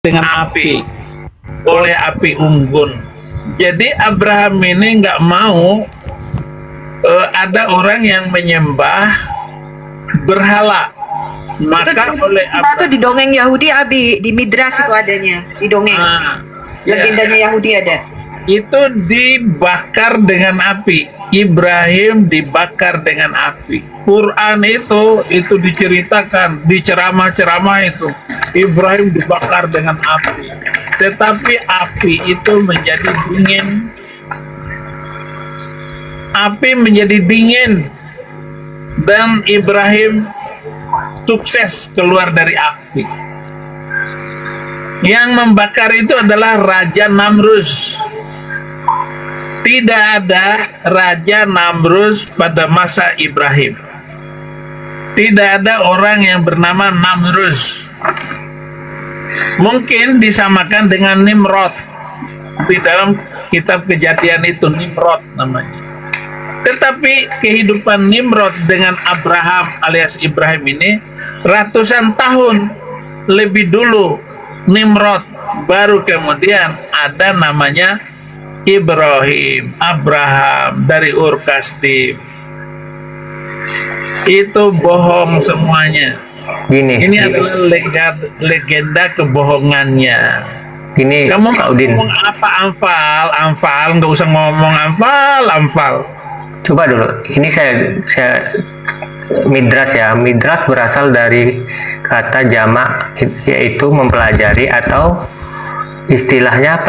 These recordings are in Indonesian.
dengan api, oleh api unggun. Jadi Abraham ini nggak mau ada orang yang menyembah berhala. Maka oleh itu di dongeng Yahudi, Abi, di Midras itu adanya, di dongeng. Legendanya Yahudi ada. Itu dibakar dengan api. Ibrahim dibakar dengan api. Quran itu diceritakan di ceramah-ceramah itu. Ibrahim dibakar dengan api. Tetapi api itu menjadi dingin. Api menjadi dingin. Dan Ibrahim sukses keluar dari api. Yang membakar itu adalah Raja Namrus. Tidak ada Raja Namrus pada masa Ibrahim. Tidak ada orang yang bernama Namrus. Mungkin disamakan dengan Nimrod. Di dalam kitab Kejadian itu Nimrod namanya. Tetapi kehidupan Nimrod dengan Abraham alias Ibrahim ini ratusan tahun lebih dulu Nimrod, baru kemudian ada namanya Ibrahim, Abraham dari Ur Kasdim. Itu bohong semuanya. Ini adalah legenda kebohongannya. Kamu ngomong apa Anfal, nggak usah ngomong Anfal. Coba dulu, ini saya Midras ya. Midras berasal dari kata jamak, yaitu mempelajari atau istilahnya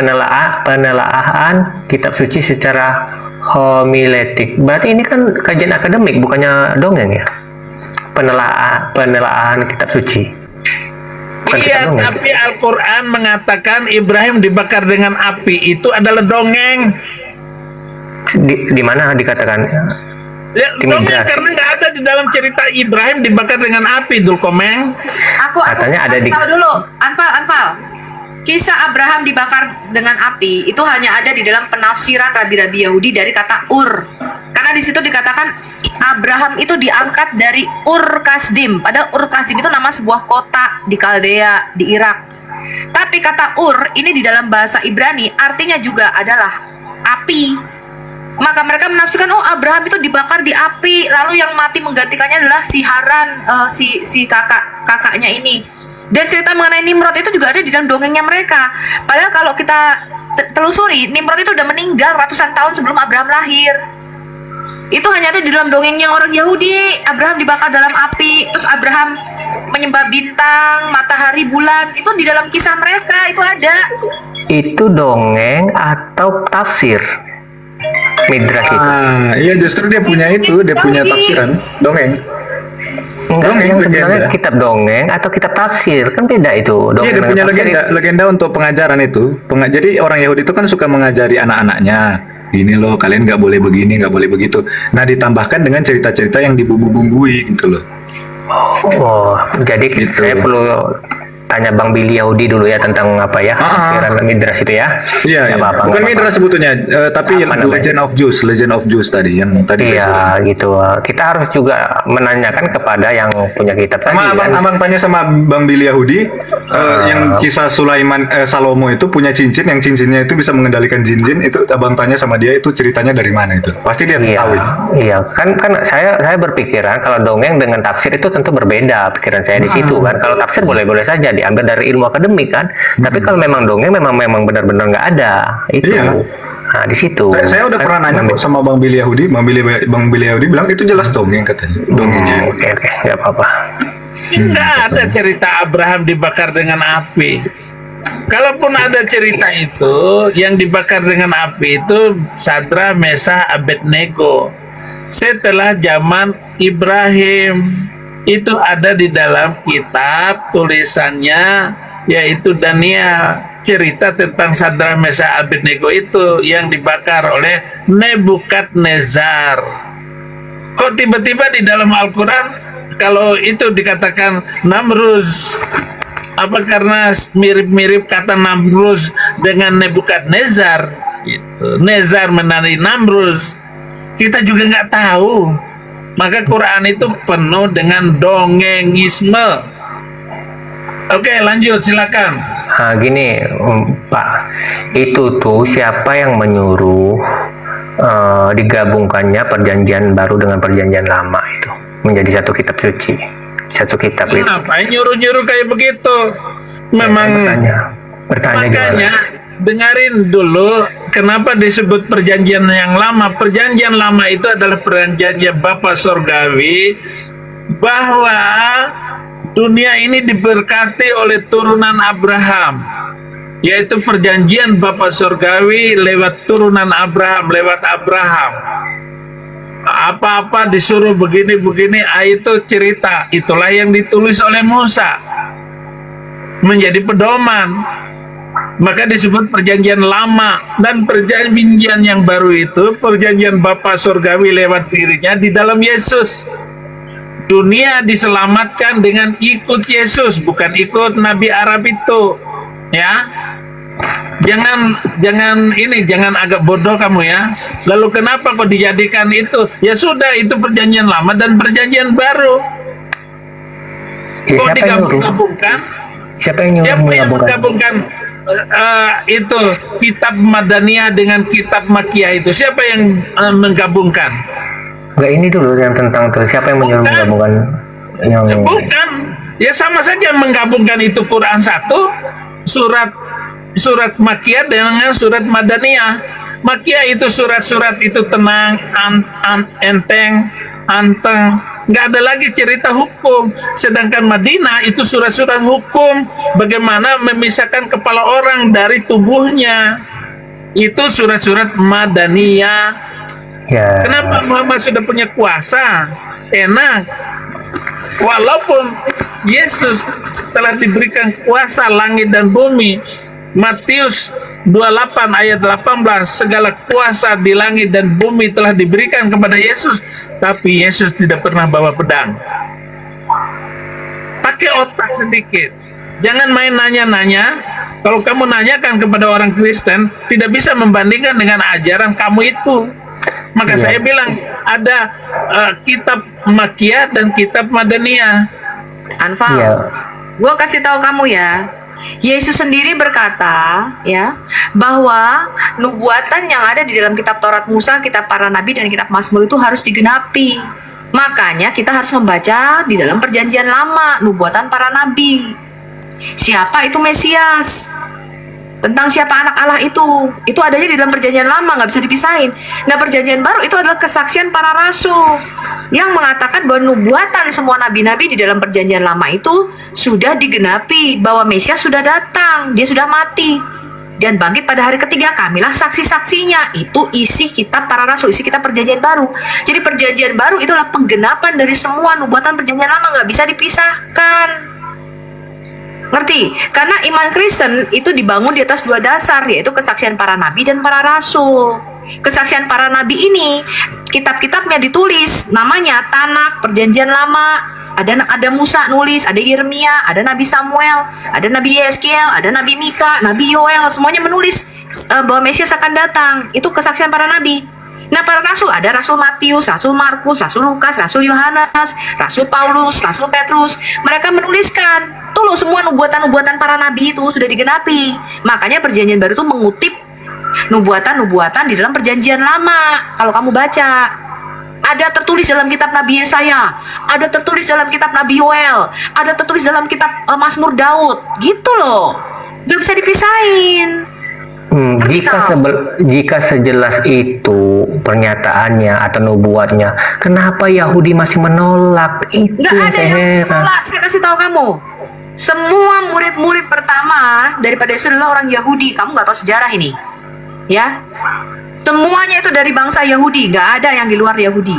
penelaahan kitab suci secara homiletik. Berarti ini kan kajian akademik, bukannya dongeng ya? Penelaahan kitab suci. Iya, tapi Al-Quran mengatakan Ibrahim dibakar dengan api. Itu adalah dongeng. Di mana dikatakan? Ya, dongeng karena nggak ada di dalam cerita Ibrahim dibakar dengan api, Dulkomeng. Aku katanya ada di. Tahu dulu, Anfal. Kisah Abraham dibakar dengan api itu hanya ada di dalam penafsiran rabi-rabi Yahudi dari kata Ur. Karena di situ dikatakan Abraham itu diangkat dari Ur Kasdim. Padahal Ur Kasdim itu nama sebuah kota di Kaldea, di Irak. Tapi kata Ur ini di dalam bahasa Ibrani artinya juga adalah api. Maka mereka menafsirkan, oh Abraham itu dibakar di api, lalu yang mati menggantikannya adalah si Haran, si kakaknya ini. Dan cerita mengenai Nimrod itu juga ada di dalam dongengnya mereka. Padahal kalau kita telusuri, Nimrod itu udah meninggal ratusan tahun sebelum Abraham lahir. Itu hanya ada di dalam dongengnya orang Yahudi. Abraham dibakar dalam api, terus Abraham menyembah bintang, matahari, bulan. Itu di dalam kisah mereka, itu ada. Itu dongeng atau tafsir? Midras itu. Iya justru dia punya tafsiran dongeng. Enggak, yang sebenarnya kitab dongeng atau kitab tafsir kan beda itu. Iya, dia punya legenda untuk pengajaran itu. Jadi orang Yahudi itu kan suka mengajari anak-anaknya. Ini loh, kalian nggak boleh begini, nggak boleh begitu. Nah, ditambahkan dengan cerita-cerita yang dibumbu-bumbui gitu loh. Oh, jadi gitu. Saya perlu tanya Bang Billy Yahudi dulu ya tentang apa ya, tafsiran Midras itu ya. Iya, bukan Midras sebetulnya, tapi yang Legend of Jews tadi yang tadi. Iya, gitu. Kita harus juga menanyakan kepada yang punya kitab tadi. Abang tanya sama Bang Billy Yahudi, yang kisah Salomo itu punya cincin, yang cincinnya itu bisa mengendalikan jin-jin, itu abang tanya sama dia itu ceritanya dari mana itu. Pasti dia tahu itu. Iya, kan saya berpikiran kalau dongeng dengan tafsir itu tentu berbeda pikiran saya di situ kan. Kalau tafsir boleh-boleh saja diambil dari ilmu akademik kan, tapi kalau memang dongeng memang benar-benar nggak ada itu. Nah di situ. Saya udah pernah nanya sama Bang Billy Yahudi, Bang Billy Yahudi bilang itu jelas dongeng katanya. Dongengnya. Oke, nggak apa-apa. Nggak ada cerita Abraham dibakar dengan api. Kalaupun ada cerita itu, yang dibakar dengan api itu Sadra, Mesah, Abednego. Setelah zaman Ibrahim. Itu ada di dalam kitab tulisannya, yaitu Daniel. Cerita tentang Sadra, Mesah, Abednego itu yang dibakar oleh Nebukadnezar. Kok tiba-tiba di dalam Al-Quran kalau itu dikatakan Namrus? Apa karena mirip-mirip kata Namrus dengan Nebukadnezar? Gitu. Nezar menandai Namrus. Kita juga nggak tahu. Maka Quran itu penuh dengan dongengisme. Oke, lanjut silakan. Nah, gini, Pak, itu tuh siapa yang menyuruh digabungkannya perjanjian baru dengan perjanjian lama itu menjadi satu kitab suci, satu kitab itu? Ngapain nyuruh-nyuruh kayak begitu? Memang bertanya makanya gimana? dengerin dulu kenapa disebut perjanjian yang lama. Perjanjian lama itu adalah perjanjian Bapa Surgawi bahwa dunia ini diberkati oleh turunan Abraham, yaitu perjanjian Bapa Surgawi lewat turunan Abraham, lewat Abraham. Apa-apa disuruh begini-begini, itu cerita. Itulah yang ditulis oleh Musa menjadi pedoman. Maka disebut perjanjian lama. Dan perjanjian yang baru itu perjanjian Bapa Surgawi lewat dirinya di dalam Yesus. Dunia diselamatkan dengan ikut Yesus, bukan ikut Nabi Arab itu, ya. Jangan agak bodoh kamu ya. Lalu kenapa kok dijadikan itu? Ya sudah, itu perjanjian lama dan perjanjian baru. Ya, Kok digabung-gabungkan? Siapa yang menggabungkan itu kitab Madaniyah dengan kitab Makkiyah itu? Siapa yang menggabungkan? Enggak, ini dulu yang tentang tuh siapa yang menggabungkan yang bukan. Ya sama saja menggabungkan itu Quran satu, surat Makkiyah dengan surat Madaniyah. Makkiyah itu surat-surat itu tenang, enteng, anteng, nggak ada lagi cerita hukum. Sedangkan Madinah itu surat-surat hukum, bagaimana memisahkan kepala orang dari tubuhnya. Itu surat-surat Madaniyah. ya. Kenapa Muhammad sudah punya kuasa? Enak. Walaupun Yesus telah diberikan kuasa langit dan bumi. Matius 28 ayat 18, segala kuasa di langit dan bumi telah diberikan kepada Yesus, tapi Yesus tidak pernah bawa pedang. Pakai otak sedikit. Jangan main nanya-nanya. Kalau kamu nanyakan kepada orang Kristen, tidak bisa membandingkan dengan ajaran kamu itu. Maka saya bilang ada kitab Makkiyah dan kitab Madaniyah. Anfal, gue kasih tahu kamu ya, Yesus sendiri berkata ya bahwa nubuatan yang ada di dalam kitab Taurat Musa, kitab para nabi dan kitab Mazmur itu harus digenapi. Makanya kita harus membaca di dalam perjanjian lama nubuatan para nabi. Siapa itu Mesias? Tentang siapa anak Allah itu adanya di dalam perjanjian lama, nggak bisa dipisahin. Nah, perjanjian baru itu adalah kesaksian para rasul yang mengatakan bahwa nubuatan semua nabi-nabi di dalam perjanjian lama itu sudah digenapi, bahwa Mesias sudah datang, dia sudah mati dan bangkit pada hari ketiga. Kamilah saksi-saksinya. Itu isi kitab para rasul, isi kitab perjanjian baru. Jadi perjanjian baru itulah penggenapan dari semua nubuatan perjanjian lama, nggak bisa dipisahkan. Ngerti? Karena iman Kristen itu dibangun di atas dua dasar, yaitu kesaksian para nabi dan para rasul. Kesaksian para nabi ini, kitab-kitabnya ditulis, namanya Tanakh, perjanjian lama. Ada Musa nulis, ada Yeremia, ada Nabi Samuel, ada Nabi Yeskiel, ada Nabi Mika, Nabi Yoel, semuanya menulis bahwa Mesias akan datang. Itu kesaksian para nabi. Nah, para rasul, ada Rasul Matius, Rasul Markus, Rasul Lukas, Rasul Yohanes, Rasul Paulus, Rasul Petrus. Mereka menuliskan, tuh loh, semua nubuatan-nubuatan para nabi itu sudah digenapi. Makanya perjanjian baru itu mengutip nubuatan-nubuatan di dalam perjanjian lama. Kalau kamu baca, ada tertulis dalam kitab Nabi Yesaya, ada tertulis dalam kitab Nabi Yoel, ada tertulis dalam kitab Mazmur Daud. Gitu loh, gak bisa dipisahin. Jika sejelas itu pernyataannya atau nubuatnya, kenapa Yahudi masih menolak? Itu nggak yang ada saya yang heran. menolak. Saya kasih tahu kamu, semua murid-murid pertama daripada Yesus adalah orang Yahudi. Kamu nggak tahu sejarah ini, ya? Semuanya itu dari bangsa Yahudi, nggak ada yang di luar Yahudi.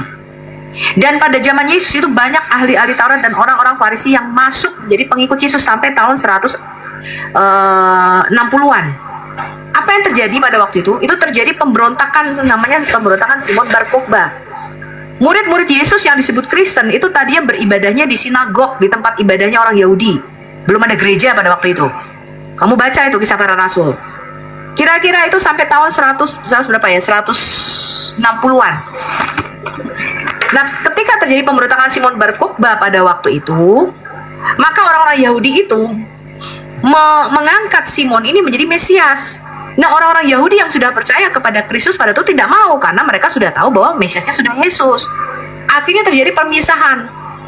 Dan pada zaman Yesus itu banyak ahli-ahli Taurat dan orang-orang Farisi yang masuk menjadi pengikut Yesus sampai tahun 160-an. Apa yang terjadi pada waktu itu? Itu terjadi pemberontakan, namanya pemberontakan Simon Bar Kokhba. Murid-murid Yesus yang disebut Kristen itu tadinya beribadahnya di sinagog, di tempat ibadahnya orang Yahudi. Belum ada gereja pada waktu itu. Kamu baca itu kisah para rasul. Kira-kira itu sampai tahun 100 berapa ya? 160-an. Nah, ketika terjadi pemberontakan Simon Bar Kokhba pada waktu itu, maka orang-orang Yahudi itu mengangkat Simon ini menjadi Mesias. Nah, orang-orang Yahudi yang sudah percaya kepada Kristus pada itu tidak mau karena mereka sudah tahu bahwa Mesiasnya sudah Yesus. Akhirnya terjadi pemisahan.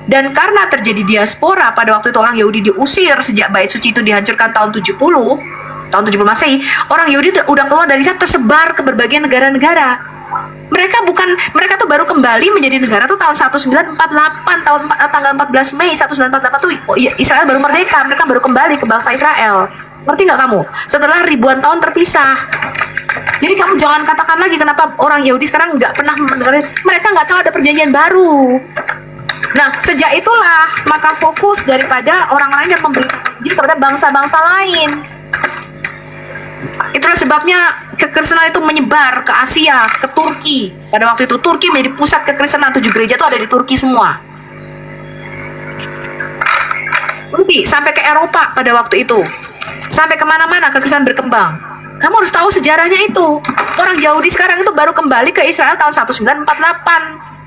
Dan karena terjadi diaspora, pada waktu itu orang Yahudi diusir sejak bait suci itu dihancurkan tahun 70 Masehi, orang Yahudi udah keluar dari sana, tersebar ke berbagai negara-negara. Mereka tuh baru kembali menjadi negara tuh tahun 1948, tanggal 14 Mei 1948 tuh Israel baru merdeka, mereka baru kembali ke bangsa Israel. Ngerti nggak kamu? Setelah ribuan tahun terpisah. Jadi kamu jangan katakan lagi kenapa orang Yahudi sekarang nggak pernah mendengar, mereka nggak tahu ada perjanjian baru. Nah, sejak itulah maka fokus daripada orang lain yang memberitakan Injil kepada bangsa-bangsa lain. Itulah sebabnya kekristenan itu menyebar ke Asia, ke Turki. Pada waktu itu Turki menjadi pusat kekristenan, 7 gereja itu ada di Turki semua. Nanti sampai ke Eropa pada waktu itu. Sampai kemana-mana kekristenan berkembang. Kamu harus tahu sejarahnya itu. Orang Yahudi sekarang itu baru kembali ke Israel tahun 1948.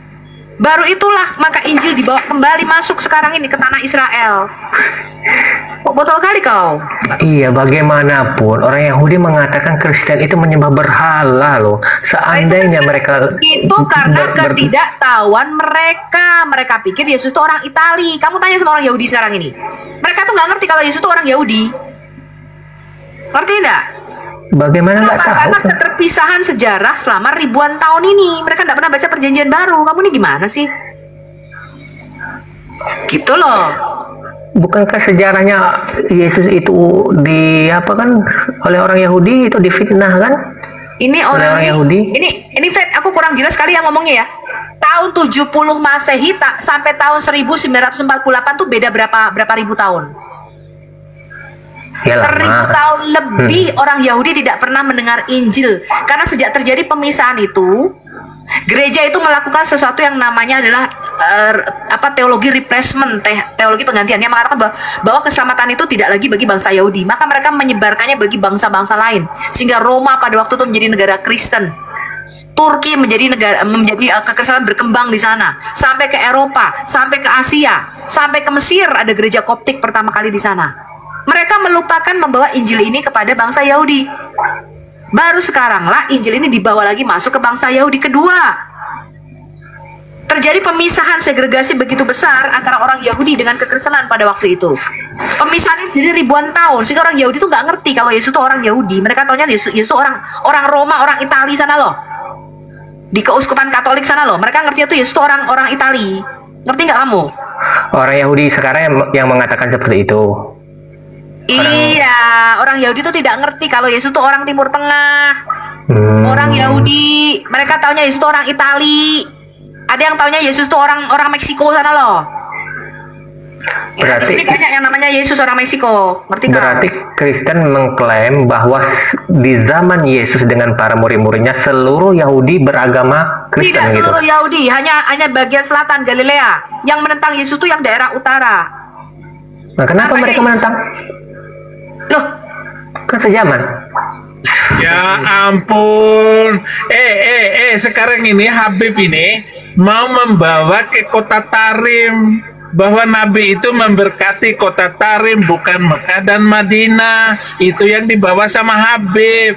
Baru itulah maka Injil dibawa kembali masuk sekarang ini ke tanah Israel. Botol kali kau. Iya, bagaimanapun orang Yahudi mengatakan Kristen itu menyembah berhala loh. Seandainya mereka itu karena ketidaktahuan mereka. Mereka pikir Yesus itu orang Itali. Kamu tanya sama orang Yahudi sekarang ini. Mereka tuh nggak ngerti kalau Yesus itu orang Yahudi. Ngerti enggak? Bagaimana nggak tahu? Karena keterpisahan sejarah selama ribuan tahun ini. Mereka nggak pernah baca perjanjian baru. Kamu ini gimana sih? Gitu loh. Bukankah sejarahnya Yesus itu oleh orang Yahudi itu difitnah kan? Ini orang Yahudi. Ini Fred, aku kurang jelas sekali yang ngomongnya ya. Tahun 70 Masehi sampai tahun 1948 tuh beda berapa ribu tahun? Ya, 1000 tahun lebih orang Yahudi tidak pernah mendengar Injil. Karena sejak terjadi pemisahan itu, gereja itu melakukan sesuatu yang namanya adalah teologi replacement, teologi penggantian, yang mengatakan bahwa keselamatan itu tidak lagi bagi bangsa Yahudi. Maka mereka menyebarkannya bagi bangsa-bangsa lain. Sehingga Roma pada waktu itu menjadi negara Kristen. Turki menjadi kekristenan berkembang di sana, sampai ke Eropa, sampai ke Asia, sampai ke Mesir ada gereja Koptik pertama kali di sana. Mereka melupakan membawa Injil ini kepada bangsa Yahudi. Baru sekaranglah Injil ini dibawa lagi masuk ke bangsa Yahudi kedua. Terjadi pemisahan segregasi begitu besar antara orang Yahudi dengan kekristenan pada waktu itu. Pemisahan ini jadi ribuan tahun, sehingga orang Yahudi itu nggak ngerti kalau Yesus itu orang Yahudi. Mereka taunya Yesus itu orang Roma, orang Itali sana loh. Di keuskupan Katolik sana loh. Mereka ngerti itu Yesus itu orang Itali. Ngerti nggak kamu? Orang Yahudi sekarang yang mengatakan seperti itu. Iya, orang Yahudi itu tidak ngerti kalau Yesus itu orang Timur Tengah. Orang Yahudi, mereka taunya Yesus itu orang Itali. Ada yang taunya Yesus itu orang Meksiko sana loh. Berarti di sini banyak yang namanya Yesus orang Meksiko. Ngerti kan? Berarti Kristen mengklaim bahwa di zaman Yesus dengan para murid-muridnya seluruh Yahudi beragama Kristen. Tidak seluruh Yahudi, hanya bagian selatan Galilea. Yang menentang Yesus itu yang daerah utara. Nah, kenapa mereka menentang? Loh, kan sejaman. Ya ampun. Sekarang ini Habib ini mau membawa ke kota Tarim, bahwa Nabi itu memberkati kota Tarim, bukan Mekah dan Madinah. Itu yang dibawa sama Habib.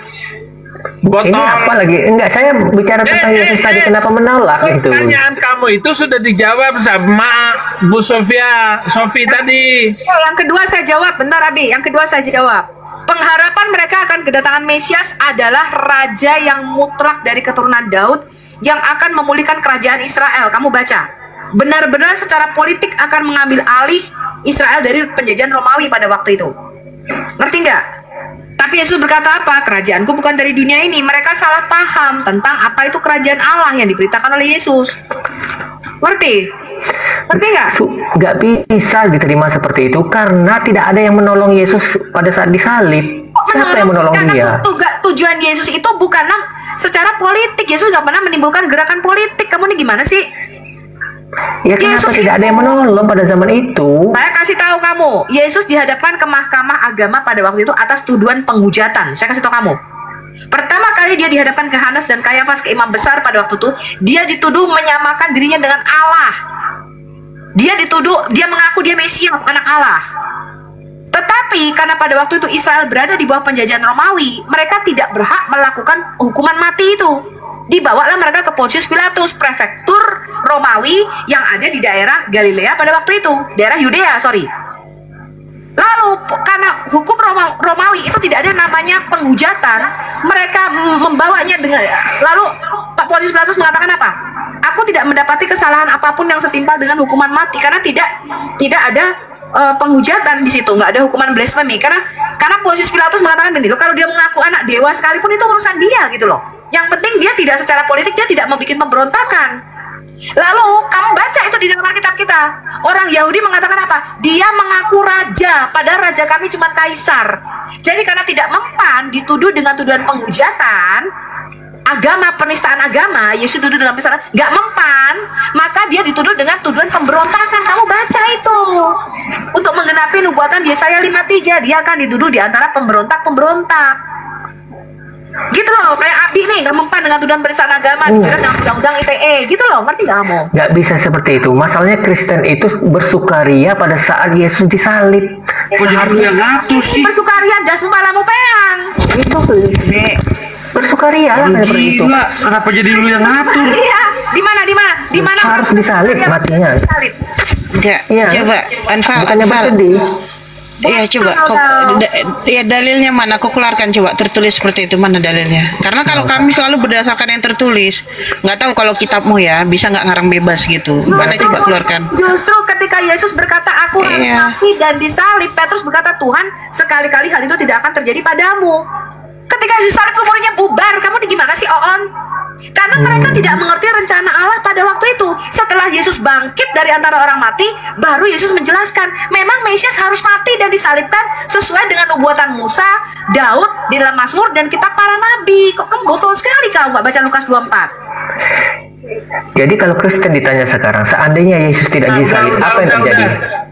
Botol. Ini apa lagi? Enggak, saya bicara tentang Yesus tadi, kenapa menolak itu? Pertanyaan kamu itu sudah dijawab sama Bu Sofi tadi. Oh, yang kedua saya jawab, bentar Abi. Yang kedua saya jawab. Pengharapan mereka akan kedatangan Mesias adalah raja yang mutlak dari keturunan Daud yang akan memulihkan kerajaan Israel. Kamu baca. Benar-benar secara politik akan mengambil alih Israel dari penjajahan Romawi pada waktu itu. Ngerti nggak? Tapi Yesus berkata apa? Kerajaanku bukan dari dunia ini. Mereka salah paham tentang apa itu kerajaan Allah yang diberitakan oleh Yesus. Ngerti? Ngerti nggak? Nggak bisa diterima seperti itu karena tidak ada yang menolong Yesus pada saat disalib. Siapa yang menolong dia? Tujuan Yesus itu bukan secara politik. Yesus nggak pernah menimbulkan gerakan politik. Kamu ini gimana sih? Ya kenapa tidak ada yang menolong pada zaman itu? Saya kasih tahu kamu, Yesus dihadapkan ke mahkamah agama pada waktu itu atas tuduhan penghujatan. Saya kasih tahu kamu. Pertama kali dia dihadapkan ke Hanas dan Kayafas, ke imam besar pada waktu itu, dia dituduh menyamakan dirinya dengan Allah. Dia mengaku dia Mesias, anak Allah. Tetapi Tapi karena pada waktu itu Israel berada di bawah penjajahan Romawi, mereka tidak berhak melakukan hukuman mati itu. Dibawalah mereka ke Pontius Pilatus, prefektur Romawi yang ada di daerah Galilea pada waktu itu, daerah Yudea, sorry. Lalu karena hukum Romawi itu tidak ada namanya penghujatan, mereka membawanya dengan, lalu Pak Pontius Pilatus mengatakan apa? Aku tidak mendapati kesalahan apapun yang setimpal dengan hukuman mati, karena tidak ada penghujatan di situ, nggak ada hukuman blasfemi, karena Pontius Pilatus mengatakan begini loh, kalau dia mengaku anak dewa sekalipun itu urusan dia gitu loh. Yang penting dia tidak secara politik, dia tidak membuat pemberontakan. Lalu kamu baca itu di dalam Alkitab kita, orang Yahudi mengatakan apa? Dia mengaku raja, padahal raja kami cuma kaisar. Jadi karena tidak mempan, dituduh dengan tuduhan penghujatan agama, penistaan agama, Yesus dituduh dengan penistaan, nggak mempan, maka dia dituduh dengan tuduhan pemberontakan. Kamu baca itu. Untuk menggenapi nubuatan Yesaya 53, dia akan dituduh di antara pemberontak-pemberontak. Gitu loh, kayak Abi nih, nggak mempan dengan tuduhan penistaan agama, dijerat dengan undang-undang ITE, gitu loh, ngerti nggak kamu? Nggak bisa seperti itu. Masalahnya Kristen itu bersukaria pada saat Yesus disalib. Kok jadi lu yang ngatur sih? Bersukaria dasmu palamu peang. Itu tuh, bersukaria lah Lu seperti itu. gila, kenapa jadi lu yang ngatur? Iya, di mana? Harus disalib matinya. Enggak, Iya. coba Anfal, Bukannya bersedih. Iya coba, ya dalilnya mana? Kau keluarkan coba, tertulis seperti itu, mana dalilnya? Karena kalau kami selalu berdasarkan yang tertulis, nggak tahu kalau kitabmu ya bisa nggak ngarang bebas gitu. Mana coba keluarkan? Justru ketika Yesus berkata aku harus Iya. mati dan disalib, Petrus berkata Tuhan sekali-kali hal itu tidak akan terjadi padamu. Ketika Yesus salib umurnya bubar, kamu di gimana sih Oon? Karena mereka tidak mengerti rencana Allah pada waktu itu. Setelah Yesus bangkit dari antara orang mati, baru Yesus menjelaskan memang Mesias harus mati dan disalibkan sesuai dengan nubuatan Musa, Daud di dalam Mazmur dan kitab para nabi. Kok kamu botol sekali kau nggak baca Lukas 24? Jadi kalau Kristen ditanya sekarang, seandainya Yesus tidak disalib, apa yang terjadi?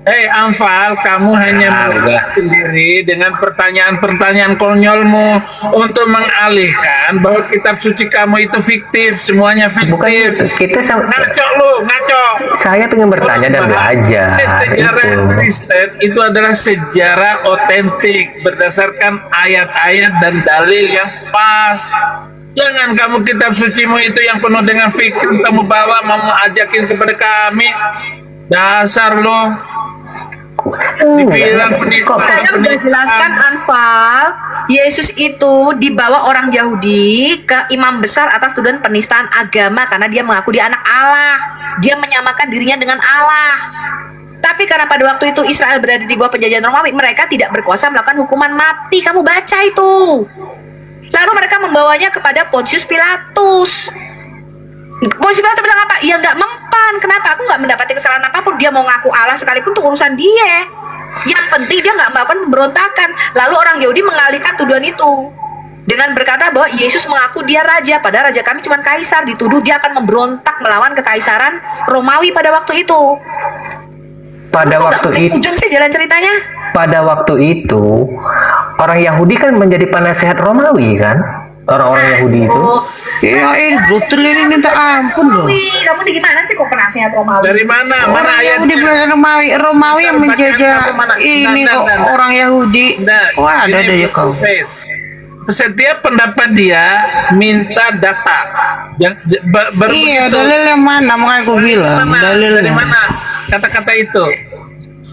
Hei Amfal, kamu hanya mengulang sendiri dengan pertanyaan-pertanyaan konyolmu untuk mengalihkan bahwa kitab suci kamu itu fiktif, semuanya Bukan fiktif. kita Ngaco lu, ngaco. saya ingin bertanya dan belajar. Sejarah Itu. Kristen itu adalah sejarah otentik berdasarkan ayat-ayat dan dalil yang pas. Jangan kamu kitab sucimu itu yang penuh dengan fikir kamu bawa mau ajakin kepada kami. Dasar lo. Dibilang penista. Saya udah jelaskan Anfal, Yesus itu dibawa orang Yahudi ke imam besar atas tuduhan penistaan agama karena dia mengaku dia anak Allah. Dia menyamakan dirinya dengan Allah. Tapi karena pada waktu itu Israel berada di bawah penjajahan Romawi, mereka tidak berkuasa melakukan hukuman mati. Kamu baca itu. Lalu mereka membawanya kepada Pontius Pilatus. Pontius Pilatus bilang apa? Ya nggak mempan. Kenapa? Aku nggak mendapati kesalahan apapun. Dia mau ngaku Allah sekalipun itu urusan dia. Yang penting dia nggak melakukan pemberontakan. Lalu orang Yahudi mengalihkan tuduhan itu dengan berkata bahwa Yesus mengaku dia raja, padahal raja kami cuma kaisar. Dituduh dia akan memberontak melawan kekaisaran Romawi pada waktu itu. Pada waktu itu, ujung sih jalan ceritanya. pada waktu itu orang Yahudi kan menjadi penasehat Romawi kan, orang-orang Yahudi itu. Ya ini brutal ini minta ampun loh. Kamu di gimana sih kok penasehat Romawi? Dari mana? Mana Orang Yahudi ayatnya? Romawi yang Bacakan menjajah kamu mana? ini Nah, kok nah, nah. orang Yahudi. Nah, Wah ada ini ya kau. Faith. Setiap pendapat dia minta data. Iya dalil yang mana? Makanya aku bilang Dari dalilnya. mana kata-kata itu?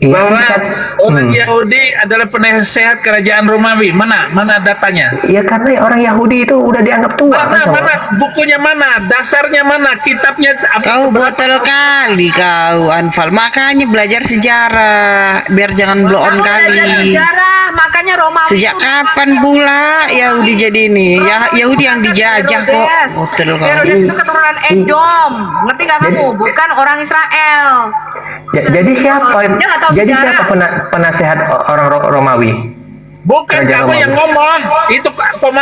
Iya, Bahwa kan? orang Yahudi adalah penasehat kerajaan Romawi. Mana datanya? Ya karena orang Yahudi itu udah dianggap tua kan sama. Mana bukunya mana? Dasarnya mana? Kitabnya Kau botol kali kau Anfal. Makanya belajar sejarah biar jangan blow on Kamu belajar kali. sejarah, makanya Romawi Sejak itu kapan pula Yahudi jadi ini? Ya Yahudi yang dijajah kok. Botol kau. Herodes itu keturunan Edom. Ngerti gak kamu? Bukan orang Israel. Jadi siapa? Dia nggak tahu Jadi sejarah. siapa penasehat orang Romawi? bukan Kerajaan kamu Romawi. yang ngomong. Itu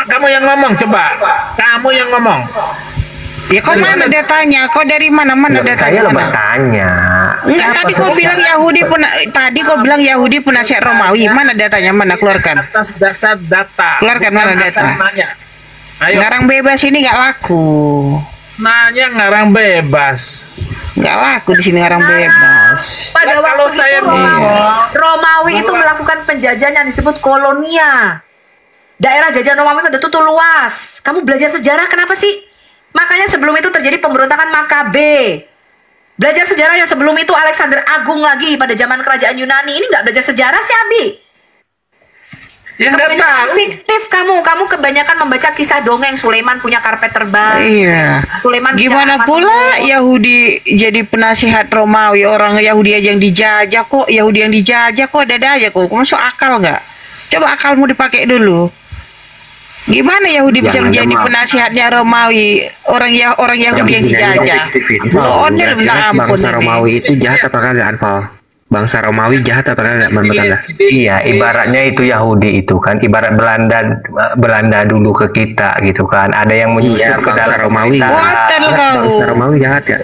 kamu yang ngomong. Coba. Kamu yang ngomong. Ya kau mana datanya? Kau dari mana Loh, datanya? saya lo Mana? bertanya. Enggak, tadi kau bilang Yahudi tadi kau bilang Yahudi penasihat Romawi. Mana datanya? Mana keluarkan? Atas dasar data. Keluarkan Bukan mana asal data? Nanya. Ayo. Ngarang bebas ini nggak laku. Nanya ngarang bebas. Nggak laku di sini orang bebas. Pada Nah, kalau waktu saya itu ngomong, Romawi itu melakukan penjajahan yang disebut kolonia. Daerah jajahan Romawi pada itu luas. Kamu belajar sejarah kenapa sih? Makanya sebelum itu terjadi pemberontakan Makabe. Belajar sejarah yang sebelum itu Alexander Agung lagi pada zaman kerajaan Yunani. Ini nggak belajar sejarah sih, Abi? yang nggak Kebanyakan tahu. fiktif kamu kebanyakan membaca kisah dongeng. Sulaiman punya karpet terbang. Iya. Sulaiman punya Gimana emas pula emas. Yahudi jadi penasihat Romawi, orang Yahudi aja yang dijajah kok, Yahudi yang dijajah kok ada aja kok. Masuk akal nggak? Coba akalmu dipakai dulu. Gimana Yahudi bisa Jangan menjadi lemah. penasihatnya Romawi, orang Yahudi yang begini aja dijajah? fiktif itu. Lo ondel minta Kira-kira ampun bangsa ini. Romawi itu jahat apa kagak, Anfal? Bangsa Romawi jahat apa kagak, menurut Anda? Iya, ibaratnya itu Yahudi itu kan, ibarat Belanda dulu ke kita gitu kan. Ada yang menyusup Iya, ke bangsa dalam Romawi. pemerintahan. Buatan Enggak, kau. bangsa Romawi jahat ya?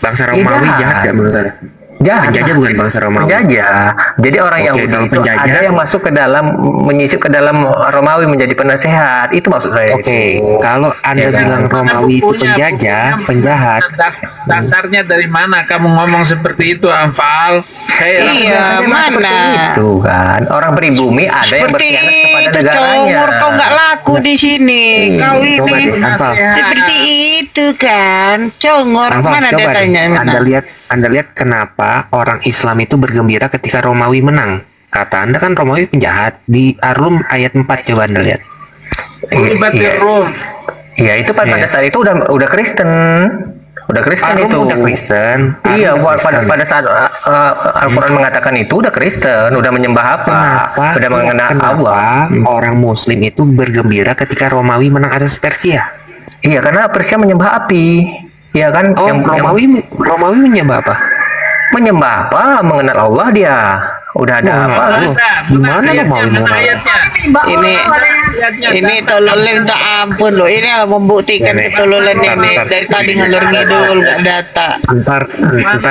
Bangsa Romawi jahat. jahat ya menurut Anda? Jahat. Penjajah bukan bangsa Romawi. Penjajah. Jadi orang Oke, Yahudi kalau itu penjajah- ada yang masuk ke dalam, menyisip ke dalam Romawi menjadi penasehat. Itu maksud saya. Oke, itu. kalau Anda Ya kan? bilang Romawi itu penjajah, penjahat, Dasarnya dari mana kamu ngomong seperti itu, Anfal? Hei, Iya, mana? Itu kan orang pribumi ada yang Seperti berkhianat kepada itu, negaranya. Congor, kau nggak laku di sini. Kau coba ini deh, Anfal. seperti itu kan, Congor. Anfal, Mana coba deh. datanya? Anda lihat kenapa orang Islam itu bergembira ketika Romawi menang. Kata Anda kan Romawi penjahat. Di Ar-Rum ayat 4 coba Anda lihat. berarti Iya. Rum. Iya, itu pada Iya. saat itu udah Kristen. Udah Kristen Ar-Rum itu. udah Kristen. Iya, Ar-Rum udah pada, Kristen. pada saat Al-Quran mengatakan itu udah Kristen, udah menyembah apa? Udah mengenal Allah. orang Muslim itu bergembira ketika Romawi menang atas Persia? Iya, karena Persia menyembah api. Iya kan? Oh, Romawi menyembah apa? menyembah apa? Mengenal Allah dia. Udah ada Mengenal apa? Allah. Di mana Romawi mengenal Allah? ayatnya? Ini tololen tak ampun loh. Ini yang membuktikan Nenek. ketololan Bentar, nenek bentar. dari tadi ngalur ngidul nggak data. Ntar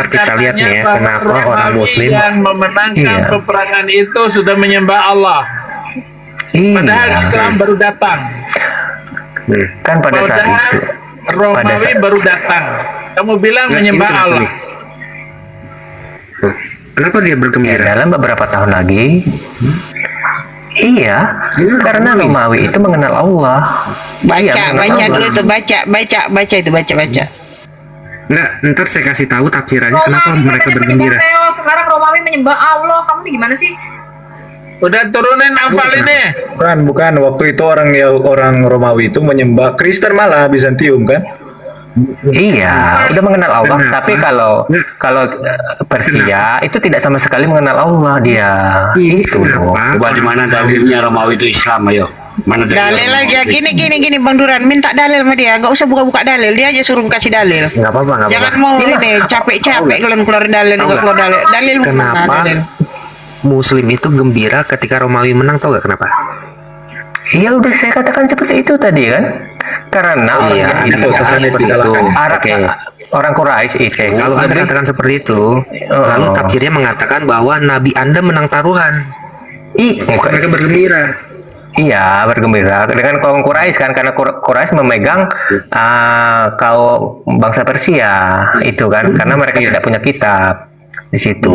kita lihat nih ya, kenapa orang Muslim yang memenangkan Iya. peperangan itu sudah menyembah Allah. Padahal Iya. Islam baru datang. Kan pada saat Padahal itu. Romawi saat- baru datang. Kamu bilang Nah, menyembah ini kenapa Allah. nih? Loh, kenapa dia Ya, bergembira? dalam beberapa tahun lagi. Iya, Ini karena Romawi. Romawi itu mengenal Allah. Baca, Iya, mengenal baca Allah. dulu tuh, baca itu, baca. Nggak, ntar saya kasih tahu tafsirannya kenapa mereka bergembira. Sekarang Romawi menyembah Allah. Kamu nih gimana sih? Udah turunin hafal ini. Bukan. Waktu itu orang Romawi itu menyembah Kristen malah Bizantium kan? Iya, udah mengenal Allah. Kenapa? Tapi kalau Persia itu tidak sama sekali mengenal Allah dia. Ini Itu. kenapa? Coba di mana dalilnya Romawi itu Islam, ayo. Mana Dalil aja, Romawi? gini Bang Duran, minta dalil sama dia, nggak usah buka-buka dalil, dia aja suruh kasih dalil. Nggak apa-apa, nggak Jangan apa-apa. mau ini capek-capek kalian keluarin dalil, Tahu nggak keluar dalil. Dalil mana Kenapa dalil? Muslim itu gembira ketika Romawi menang, tau gak kenapa? Iya, udah saya katakan seperti itu tadi kan. Karena Oh orang iya, Yahudi Anda itu katakan sesuai seperti itu. dikalahkan. Arab, Oke. orang Quraisy itu Kalau Anda lebih- katakan seperti itu, lalu tafsirnya mengatakan bahwa Nabi Anda menang taruhan. bukan. Mereka bergembira. Iya, bergembira dengan kaum Quraisy kan, karena Quraisy memegang kaum bangsa Persia itu kan, karena mereka Iya. tidak punya kitab di situ.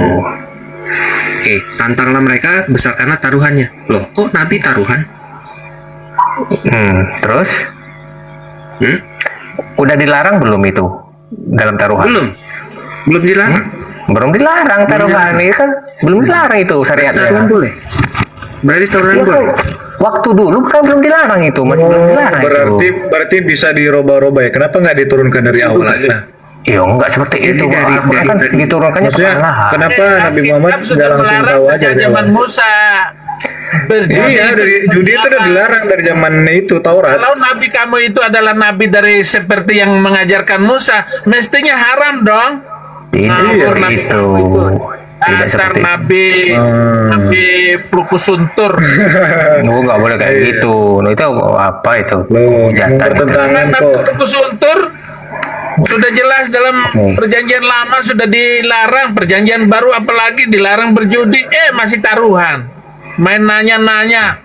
Oke, tantanglah mereka besarkanlah taruhannya. Loh, kok Nabi taruhan? Terus Hmm? udah dilarang belum itu dalam taruhan? Belum dilarang. Belum dilarang taruhan ini kan, belum dilarang itu syariatnya. Taruhan boleh. Berarti taruhan Iya, boleh. waktu dulu kan belum dilarang itu, masih belum dilarang itu. berarti bisa dirubah-rubah ya. Kenapa nggak diturunkan dari awal aja? Iya, enggak seperti Jadi itu. dari- Al-Quran kan dari- diturunkannya Maksudnya perlahan. kenapa Nabi Muhammad Alkitab nggak sudah langsung melarang tahu aja sejak dari zaman awal? Musa. Iya, dari judi itu udah dilarang dari zaman itu Taurat. Kalau nabi kamu itu adalah nabi dari seperti yang mengajarkan Musa, mestinya haram dong. Tidak nabi itu. kamu itu. Tidak Dasar seperti itu. nabi, nabi pelukusuntur. Oh, nggak boleh kayak gitu. Nah, itu apa itu? Loh, Hujatan itu. bertentangan Nabi kok. pelukusuntur sudah jelas dalam perjanjian lama sudah dilarang, perjanjian baru apalagi dilarang berjudi, masih taruhan. Main nanya-nanya.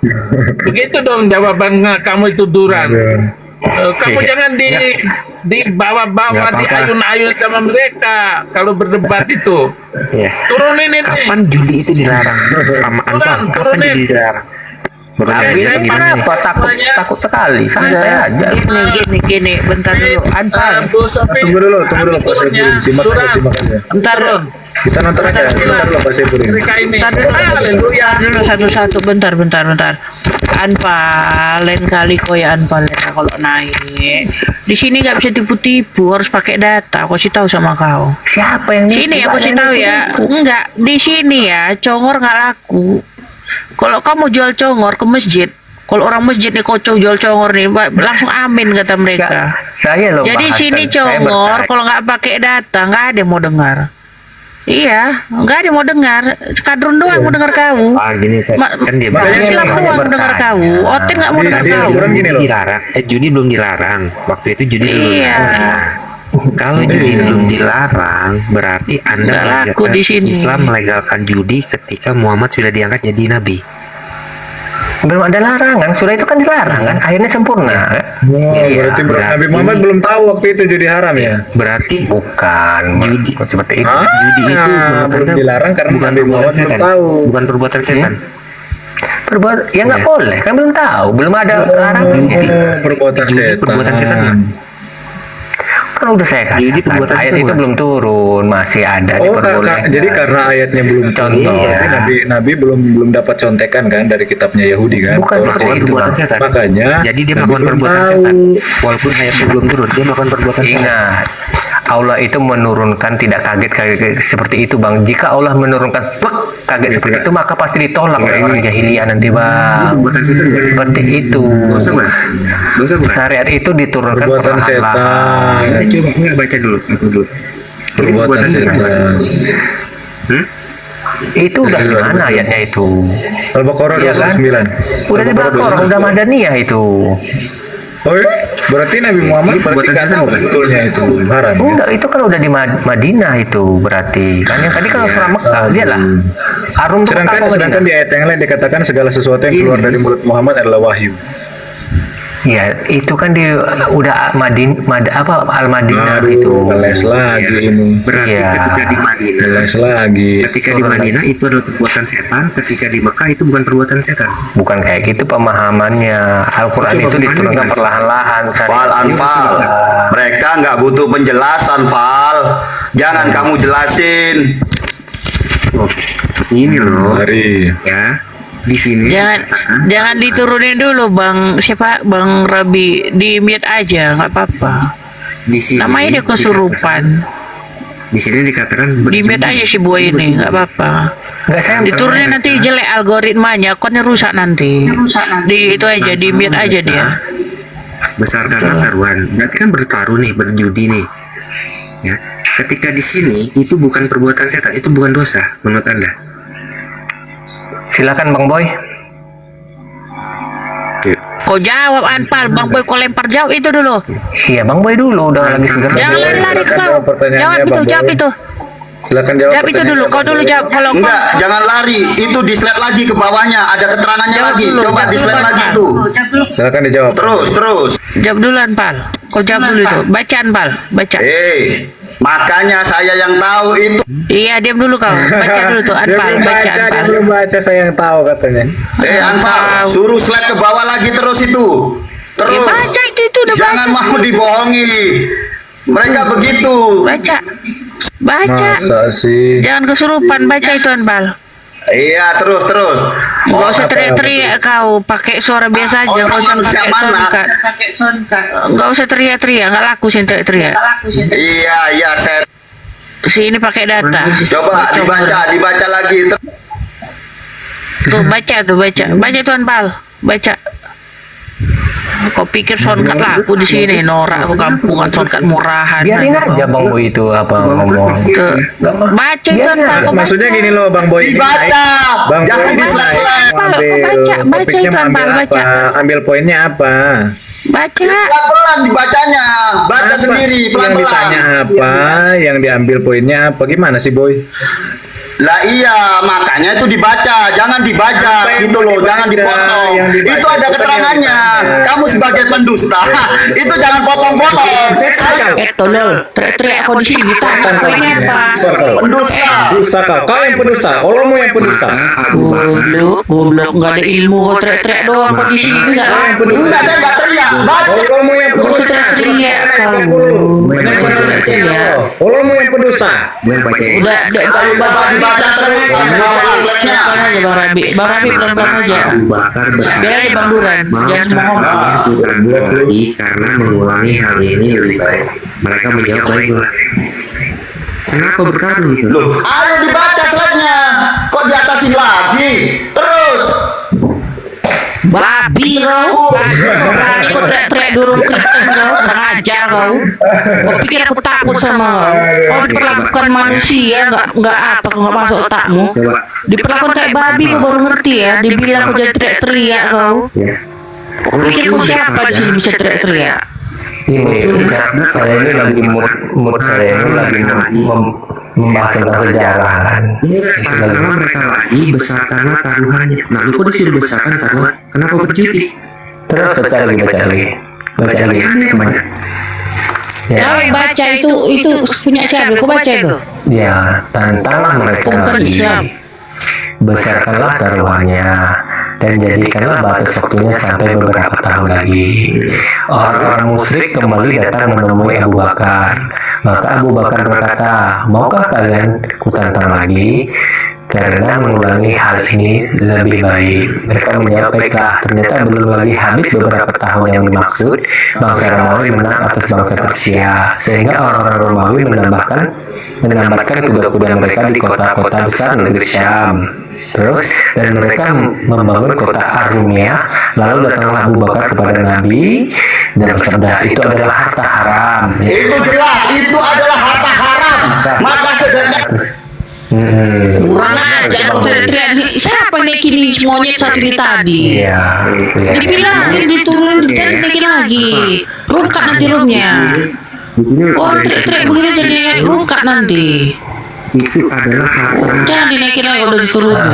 Begitu dong jawaban kamu itu Duran. Kamu jangan dibawa-bawa, Nggak apa-apa. diayun-ayun sama mereka kalau berdebat itu. Ya. Turunin ini. Kapan judi itu dilarang? Sama Anfal, kapan turunin. judi dilarang? Menurut Oke, kalian saya bagaimana nih? Kenapa takut sekali? Santai aja. Gini, bentar dulu. Anpal. Bu Sofi, Tunggu dulu Pak turunnya. Saiful. Simak aja, simak aja. Bentar dulu. Kita nonton aja. Bentar dulu Pak Saiful. Mereka ini. Bentar dulu. Haleluya. Bentar dulu satu-satu. Bentar. Anpal, lain kali kau ya Anpal ya, kalau naik. Di sini nggak bisa tipu-tipu, harus pakai data. Aku sih tahu sama kau. Siapa yang Sini aku sih tahu ya. Enggak, di sini ya congor nggak laku. Kalau kamu jual congor ke masjid, kalau orang masjid nih kocok jual congor nih, langsung amin kata mereka. Saya loh. Jadi bahas sini kan. Saya congor, bertanya. kalau nggak pakai data nggak ada yang mau dengar. Iya, nggak ada yang mau dengar. Kadrun doang mau dengar kau. Gini kan dia Islam makanya doang bertanya. dengar kau. Otin nggak mau dengar Dia kau. aturan gini loh. dilarang. Judi belum dilarang. Waktu itu judi belum Iya. dilarang. Kalau judi belum dilarang, berarti Anda Nggak laku di sini. Islam melegalkan judi ketika Muhammad sudah diangkat jadi nabi. Belum ada larangan, sudah itu kan dilarang kan, akhirnya sempurna. Oh, Iya, berarti berarti- Nabi Muhammad belum tahu waktu itu judi haram ya? Berarti Bukan, Judi. bukan seperti itu. judi itu menurut belum Anda dilarang karena bukan Nabi perbuatan Muhammad belum setan. tahu. Bukan perbuatan setan. Perbuat, ya nggak Iya. boleh, kan belum tahu, belum ada larangannya. Perbuatan Judi setan. perbuatan setan ya? Kan udah saya Judi katakan, perbuatan ayat setan itu bukan? belum turun, masih ada Oh, diperbolehkan. jadi karena ayatnya belum Contoh. turun, berarti Nabi belum dapat contekan kan dari kitabnya Yahudi kan? Bukan Taurat. seperti Melakukan itu, perbuatan Bang. setan. Makanya Jadi dia Nabi melakukan belum perbuatan tahu. setan. Walaupun ayatnya belum turun, dia melakukan perbuatan setan. Ingat, Allah itu menurunkan tidak kaget seperti itu, Bang. Jika Allah menurunkan kaget seperti itu, maka pasti ditolak oleh orang jahiliyah nanti, Bang. Perbuatan setan bukan? Seperti itu. Dosa bukan? Dosa bukan? Syariat itu diturunkan Perbuatan perlahan-lahan. setan. Coba enggak baca dulu, aku dulu. Ini Perbuatan setan. Itu udah di mana ayatnya itu? Al-Baqarah Iya kan? 29. Udah di Al-Baqarah Baqarah, udah 29. Madaniyah itu. Oh iya? Berarti Nabi Muhammad Ini berarti perbuatan nggak setan tahu bukan? betulnya itu haram. Ya? Enggak, itu kan udah di Madinah itu berarti. Kan yang tadi kan surah Mekah, lihatlah. Arum tuh Sedangkan Mekah, sedangkan di Madinah. ayat yang lain dikatakan segala sesuatu yang keluar dari mulut Muhammad adalah wahyu. Ya, itu kan udah Al-Madinah itu. Les lagi ini. Berarti Iya. ketika di Madinah, Les lagi. ketika di Madinah itu adalah perbuatan setan, ketika di Mekah itu bukan perbuatan setan. Bukan kayak gitu pemahamannya. Al-Quran Itu itu bagaimana, diturunkan Bang? perlahan-lahan. Fal Anfal, mereka nggak butuh penjelasan Fal, jangan kamu jelasin. Oh, ini loh, Hari. ya. Di sini Jangan diturunin dulu Bang. Siapa Bang Rabi? Di mute aja, nggak apa-apa. di sini Namanya dia kesurupan. Di sini dikatakan Di mute aja si buah ini, nggak apa-apa. Enggak, saya Diturunin nanti jelek algoritmanya, konnya rusak nanti. Di itu aja, di mute aja dia. besar karena taruhan. Berarti kan bertaruh nih, berjudi nih. Ya. Ketika di sini itu bukan perbuatan setan, itu bukan dosa menurut Anda. silakan Bang Boy. Kau jawab Anpal, Bang Boy kau lempar jawab itu dulu. Iya, Bang Boy dulu udah lagi segar. Jangan lari silakan kau. jawab pertanyaannya, Jawab itu, Bang Boy. jawab itu. Silakan jawab. Jawab itu dulu, kau dulu jawab. Kalau kau Enggak, jangan lari. Itu di slide lagi ke bawahnya, ada keterangannya Jawab lagi. dulu, Coba jawab di dulu, slide Bang lagi Pal. tuh. Silakan dijawab. Terus. jawab dulu Anpal. Kau jawab dulu itu. Baca Anpal, baca. Makanya saya yang tahu itu. Iya, diam dulu kau. Baca dulu tuh Dia Anpal, belum baca baca, dia Anpal. belum baca, saya yang tahu katanya. Anfal, suruh slide ke bawah lagi terus itu. Ya, Terus. baca itu udah Jangan baca. mau dibohongi. Mereka begitu. Baca. Baca. Masa sih? Jangan kesurupan, baca itu Anpal. Iya, terus. Enggak usah teriak-teriak kau, pakai suara biasa aja, enggak usah manusia pakai mana? soundcard. Enggak usah teriak-teriak, enggak laku sih teriak-teriak. Iya, saya Sini pakai data. coba dibaca lagi. Tuh baca. Baca tuh Anpal. Baca. Kau pikir soundcard laku di sini, norak aku kampungan soundcard murahan. Biarin aja Bang Boy itu apa ngomong. Tuh. Baca itu Anpal. Kau Maksudnya baca. gini loh, Bang Boy. ini Dibaca. naik. Bang Jangan Boy ini diselak-selak. naik. Baca, Ambil baca topiknya itu, mau ambil Bang, apa? baca. Ambil poinnya apa? Baca. Pelan-pelan dibacanya. Baca Apa? sendiri Yang pelan-pelan. ditanya apa? Yang diambil poinnya apa? Gimana sih, Boy? Lah iya, makanya itu dibaca, jangan Apa dibaca yang gitu mau loh, dibaca? jangan dipotong. Yang dibaca Itu ada itu kan keterangannya. yang ditanya. Kamu sebagai pendusta itu jangan potong-potong. Tolol, teriak-teriak kau di sini. Kau ini apa? Pendusta. Pendusta kau yang pendusta. Olehmu yang pendusta. Goblok, nggak ada ilmu. Kau teriak-teriak doang kau di sini nggak? Enggak, saya nggak teriak. Baca. Olehmu yang Kau pendusta. teriak kau. Olehmu yang pendusta. Udah, Kalau Bapak dibaca terus sama slide-nya. pelan aja Bang Rabi. Bang Rabi pelan-pelan aja. Abu Bakar Biar aja Bang Duran. Jangan semua ngomong. Tuhan lagi karena mengulangi hal ini lebih baik. Mereka menjawab baiklah. Kenapa bertaruh itu? Loh, ayo dibaca slide-nya. Kok diatasin lagi? Terus. Babi kau. Berani kau teriak-teriak dorong Kristen kau. Kurang ajar kau. Kau pikir aku takut sama kau? Kau diperlakukan manusia, nggak apa, kau nggak masuk otakmu. Coba. Diperlakukan kayak babi kau baru ngerti ya. Dibilang kau jadi teriak-teriak kau. Ya. Kau pikir kau siapa di sini bisa teriak-teriak? Ini saya ini lagi mood saya ini lagi membahas tentang sejarah kan. Karena mereka lagi besarkanlah taruhannya. Nah, lu kok disuruh besarkan taruhan? Kenapa berjudi? Terus baca lagi. Aneh banyak. Ya, Kau baca itu punya siapa? Kau baca itu? ya tantanglah mereka Bukan lagi. Islam. Besarkanlah taruhannya dan jadikanlah batas waktunya sampai beberapa tahun lagi. Orang-orang musyrik kembali datang menemui Abu Bakar. Maka Abu Bakar berkata, maukah kalian kutantang lagi? Karena mengulangi hal ini lebih baik. Mereka menjawab, baiklah. Ternyata belum lagi habis beberapa tahun yang dimaksud, bangsa Romawi menang atas bangsa Persia, sehingga orang-orang Romawi menambahkan kuda-kuda mereka di kota-kota besar negeri Syam. Terus, dan mereka membangun kota Arumia. Lalu datanglah Abu Bakar kepada Nabi dan bersabda, itu adalah harta haram. Itu jelas, itu adalah harta haram. Maka sedangkan Kurang ajar kau teriak-teriak. Siapa naikin monyet satu ini tadi? Iya, itu ya. Dibilangin diturunin dan naikin lagi. Rungkat nanti roomnya. Oh teriak-teriak begini jadi rungkat nanti. Itu adalah harta Jangan dinaikin lagi udah diturunin.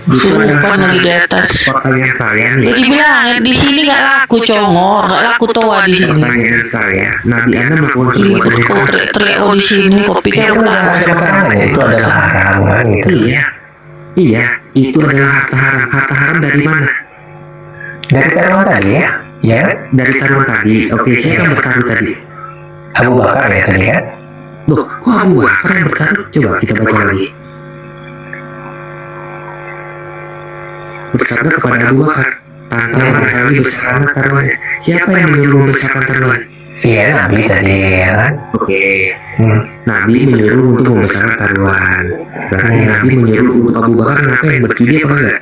Sumpah lagi di atas. pertanyaan nih. Jadi bilang di sini nggak laku congor, nggak laku toa di sini. Pertanyaan saya, Nabi Anda melakukan perbuatan Ribut itu? kau teriak-teriak kau di sini. Kau pikir aku Ada takut? keterangan itu adalah haram kan gitu. Iya, itu adalah harta haram. Harta haram dari mana? Dari taruhan tadi ya, ya kan? Dari taruhan tadi. Oke, siapa yang bertaruh tadi? Abu Bakar ya tadi kan? Loh, kok Abu Bakar yang bertaruh? Coba kita baca lagi. Bersabda kepada Abu Bakar, tantanglah mereka lagi besarkanlah taruhannya. Siapa yang menyuruh membesarkan taruhan? Iya Nabi tadi ya kan? Oke, Nabi menyuruh untuk membesarkan taruhan. Berarti Nabi menyuruh untuk Abu Bakar ngapain? Berjudi apa enggak?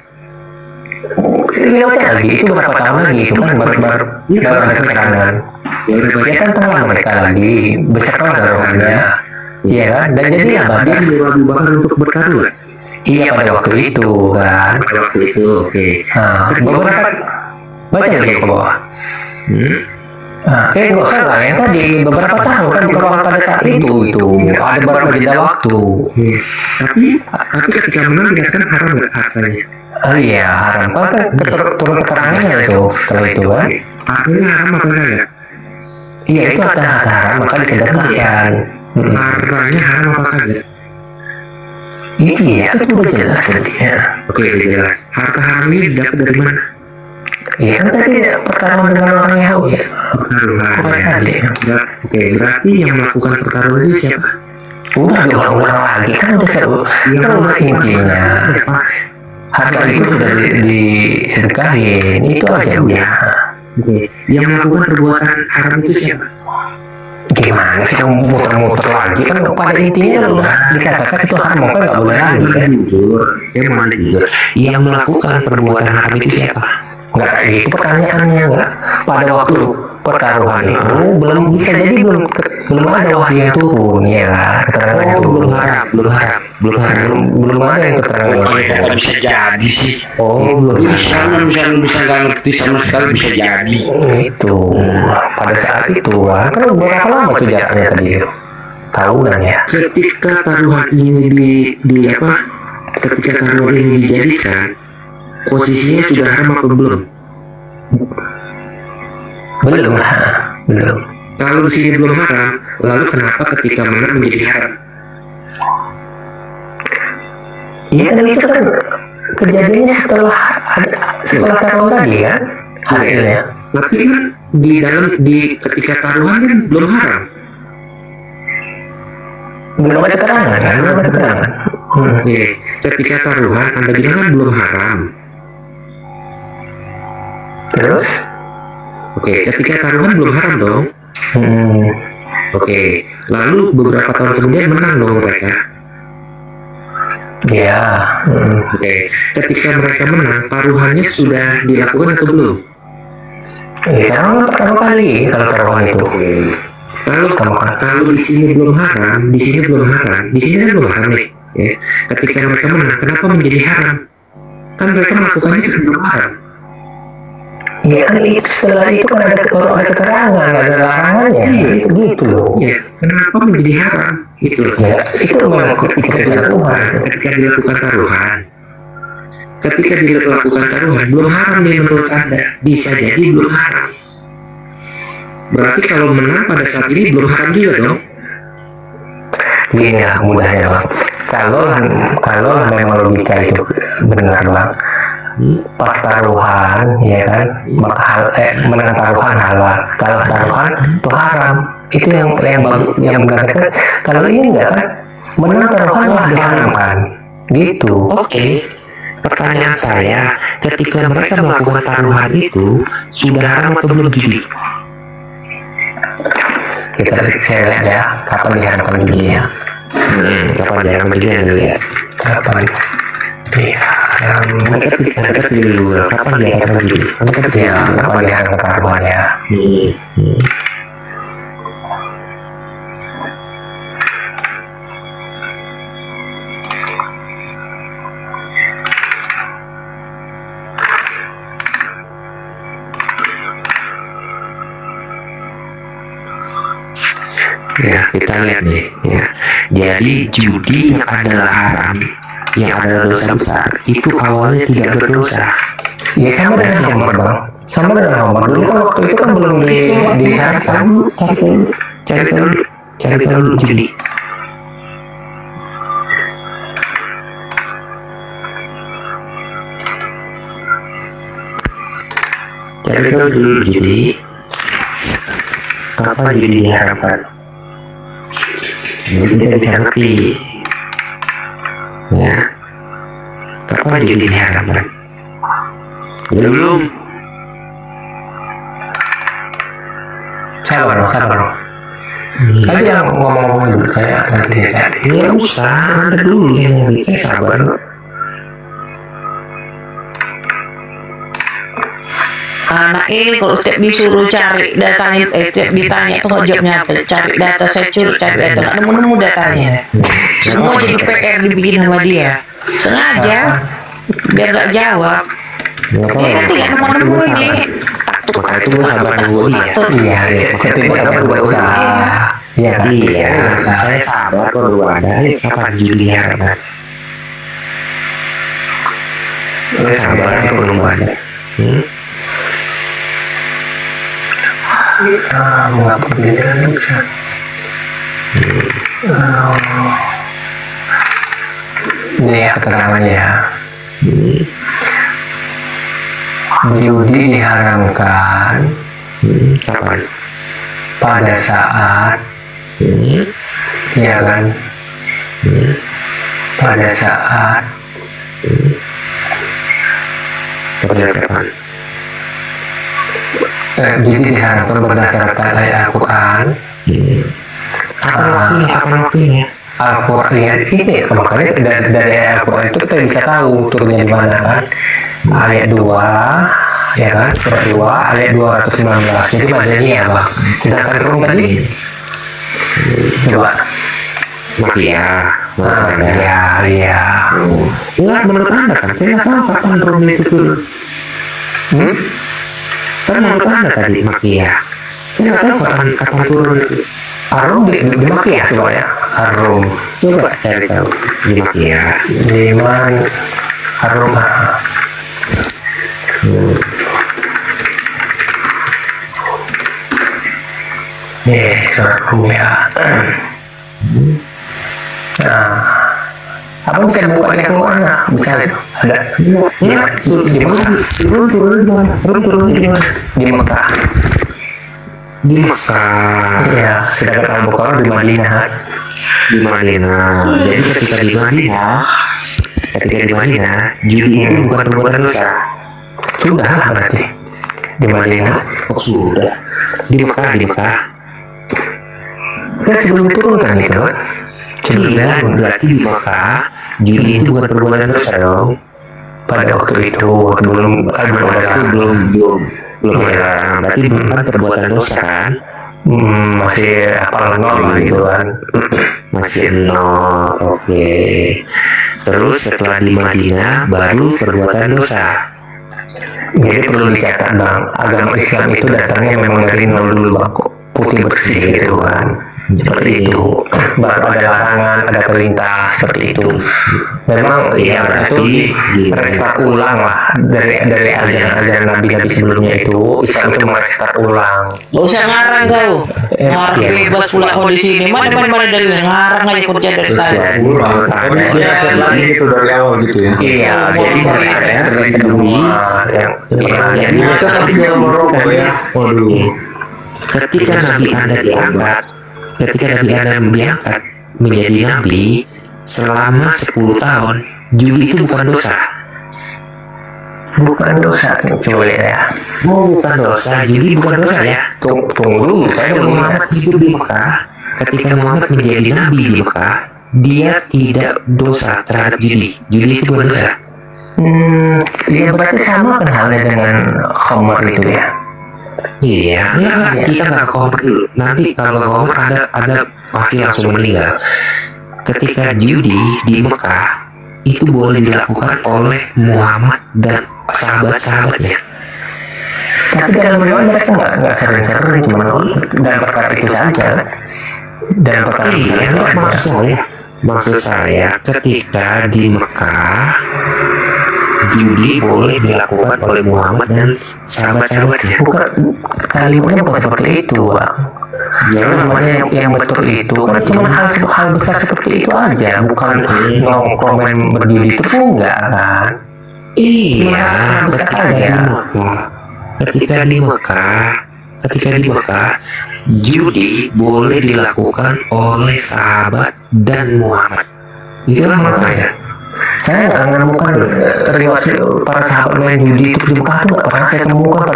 Iya baca lagi itu berapa tahun lagi itu kan baru ada keterangan. Ya udah baca. Ya tantanglah mereka lagi, besarkanlah taruhannya. Iya kan? Dan jadi apa? Nabi menyuruh Abu Bakar untuk bertaruh. Iya pada waktu itu kan. Pada waktu itu, oke. Nah, beberapa baca lagi ke bawah. Nggak salah yang tadi beberapa tahun kan bukan pada saat itu ada beberapa jeda waktu. Tapi ketika menang dikatakan haram nggak hartanya? Oh iya haram. Kan turun keterangannya itu setelah itu kan. Artinya haram apa enggak? Iya itu ada haram maka disedekahkan. Hartanya haram apa kagak? Iya itu udah jelas tadi ya. Oke, udah jelas. Harta haram ini didapat dari mana? Iya kan tadi pertarungan dengan orang Yahudi. Pertaruhan. Bukan tadi. Oke, berarti yang melakukan pertaruhan itu siapa? Udah diulang-ulang lagi kan udah seru. Yang Kan udah melakukan intinya. siapa? Harta itu sudah disedekahin itu aja udah. Oke, yang melakukan perbuatan haram itu siapa? Gimana sih muter-muter lagi kan pada intinya udah dikatakan itu haram kan nggak boleh lagi kan. Jujur, saya mau nanya jujur. Yang melakukan perbuatan haram itu siapa? Nggak kayak gitu pertanyaannya nggak. Pada waktu pertaruhan itu belum ada wahyu yang turun ya kan keterangan itu Belum haram. belum ada yang keterangan Kok bisa jadi sih? belum Bisa nggak ngerti sama sekali bisa jadi. itu pada saat itu kan berapa lama tuh jaraknya tadi itu tahunan ya. Ketika taruhan ini ketika taruhan ini dijadikan, posisinya sudah haram apa belum? Belum, belum. Kalau di sini belum haram, lalu kenapa ketika menang menjadi haram? Iya kan itu kan kejadiannya setelah taruhan tadi kan hasilnya. Tapi kan ketika taruhan kan belum haram. Belum ada keterangan kan? Belum ada keterangan. Oke, ketika taruhan Anda bilang kan belum haram. Terus? Oke, ketika taruhan belum haram dong. Oke, lalu beberapa tahun kemudian menang dong mereka. Ya. Oke, ketika mereka menang, taruhannya sudah dilakukan atau belum? Ya, karena pertama kali kalau taruhan itu. Kalau di sini belum haram, di sini belum haram, di sini kan belum haram nih. Ya. Ketika mereka menang, kenapa menjadi haram? Kan mereka melakukannya sebelum haram. Ya kan itu setelah itu kan ada keterangan, ada larangannya. Gitu loh. Ya, kenapa menjadi haram? Itu loh. Ya, itu memang ketika dilakukan taruhan. Ketika dilakukan taruhan belum haram nih menurut Anda. Bisa jadi belum haram. Berarti kalau menang pada saat ini belum haram juga dong. Gini lah mudahnya bang. Kalau memang logika itu benar bang. Pas taruhan, ya kan, maka menang taruhan halal. Kalau taruhan itu haram. Itu yang benar kan. Kalau ini enggak kan, menang taruhan wah diharamkan. Gitu. Oke. Pertanyaan saya, ketika mereka melakukan taruhan itu sudah haram atau belum judi? Saya lihat ya, kapan diharamkan judinya. Kapan diharamkan judinya lihat? Kapan? Mereka pilih dulu. Kapan diharamkan judi? Kapan diharamkan taruhan ya? Ya, kita lihat nih ya. Jadi judi yang adalah haram, yang adalah dosa besar, itu awalnya tidak berdosa. Ya sama dengan nomor bang. Sama dengan nomor dulu kan waktu itu kan belum diharamkan. Cari tahu dulu judi. Cari tahu dulu judi. Kapan judi diharamkan? Jadi kita bisa ngerti ya, kapan judi diharamkan? Udah belum? Sabar. Tadi jangan ngomong-ngomong dulu, saya nanti ya. Ya usah, Anda dulu yang nyari, saya sabar kok. Anak ini kalau setiap disuruh cari datanya, setiap ditanya tuh jawabnya apa? Cari data, saya cari data, nggak nemu datanya. Semua jadi PR dibikin sama dia. Sengaja, biar nggak jawab. Nanti nggak nemu ini. Maka itu gue sabar nunggu dia. Iya, setiap sabar gue usaha. Iya, saya sabar kalau ada. Kapan judi diharamkan? Saya sabar kalau nunggu ada. Mengapa begini bisa? Ini ya keterangannya. Judi diharamkan Kapan? pada saat ya kan pada saat kapan? Jadi diharamkan berdasarkan ayat Al-Quran. Kapan waktunya? Al-Quran ya ini makanya dari ayat Al-Quran itu kita bisa tahu turunnya di mana kan. Ayat 2 ya kan, surat 2 ayat 219. Jadi bacanya ya bang. Sedangkan rum tadi coba Makiyah. ya. Enggak, menurut Anda kan saya nggak tahu kapan rum itu turun. Kan menurut Anda tadi Makiyah. Saya nggak tahu kapan turun itu. Arum di Makiyah coba ya. Arum Coba cari tahu di Makiyah. di mana Arum Surat ya. Nah, abang bisa buka yang mana? Bisa itu. Ada. Ya, Di Mekah. di Mekah, Iya, sedangkan Al-Bukhari di Madinah. di Madinah. Jadi ketika di Madinah, judi itu bukan perbuatan dosa. Sudah lah berarti di Madinah. Oh sudah. Di Mekah. Kan sebelum turun kan itu kan? Iya, berarti di Mekah judi itu bukan perbuatan dosa dong. Pada waktu itu belum Belum ya. Berarti bukan perbuatan dosa kan? masih nol gitu kan. Masih nol. Oke. Terus setelah di Madinah baru perbuatan dosa. Jadi perlu dicatat bang, agama Islam itu datangnya memang dari nol dulu bang, putih bersih gitu kan. Seperti itu, baru ada larangan, ada perintah seperti itu. Memang Iya, berarti itu restart ulang lah dari ajaran nabi sebelumnya itu. Islam itu merestart ulang. Gak usah ngarang kau. Ngarang bebas pula kau di sini. Mana dalilnya, ngarang aja kerja dari tadi. Lagi itu dari awal gitu ya. Iya, jadi dari semua yang Jadi Tapi dia merokok ya. Waduh. ketika Nabi Anda diangkat, menjadi Nabi selama 10 tahun, judi itu bukan dosa. bukan dosa coba ya. Bukan dosa, judi bukan dosa ya. Tunggu dulu, saya Ketika belum Muhammad hidup di Mekah, ketika Muhammad menjadi Nabi di Mekah, dia tidak dosa terhadap judi. Judi itu bukan dosa. Ya berarti sama kan halnya dengan khamr itu ya. Iya, enggak, kita nggak komer dulu. Nanti kalau komer ada pasti langsung meninggal. Ketika judi di Mekah itu boleh dilakukan oleh Muhammad dan sahabat-sahabatnya. Tapi dalam riwayat mereka nggak sering-sering, cuma dalam perkara itu saja. Dalam perkara itu Iya, saja. maksud saya ketika di Mekah judi boleh dilakukan oleh Muhammad dan sahabat-sahabatnya. Bukan, kalimatnya bukan seperti itu bang. Namanya yang betul itu kan cuma hal besar seperti itu aja, bukan nongkrong main berdiri itu enggak kan. Iya, Ketika ketika di Mekah judi boleh dilakukan oleh sahabat dan Muhammad. Itulah makanya. saya nggak menemukan riwayat para sahabat main judi itu di Mekah itu nggak pernah saya temukan,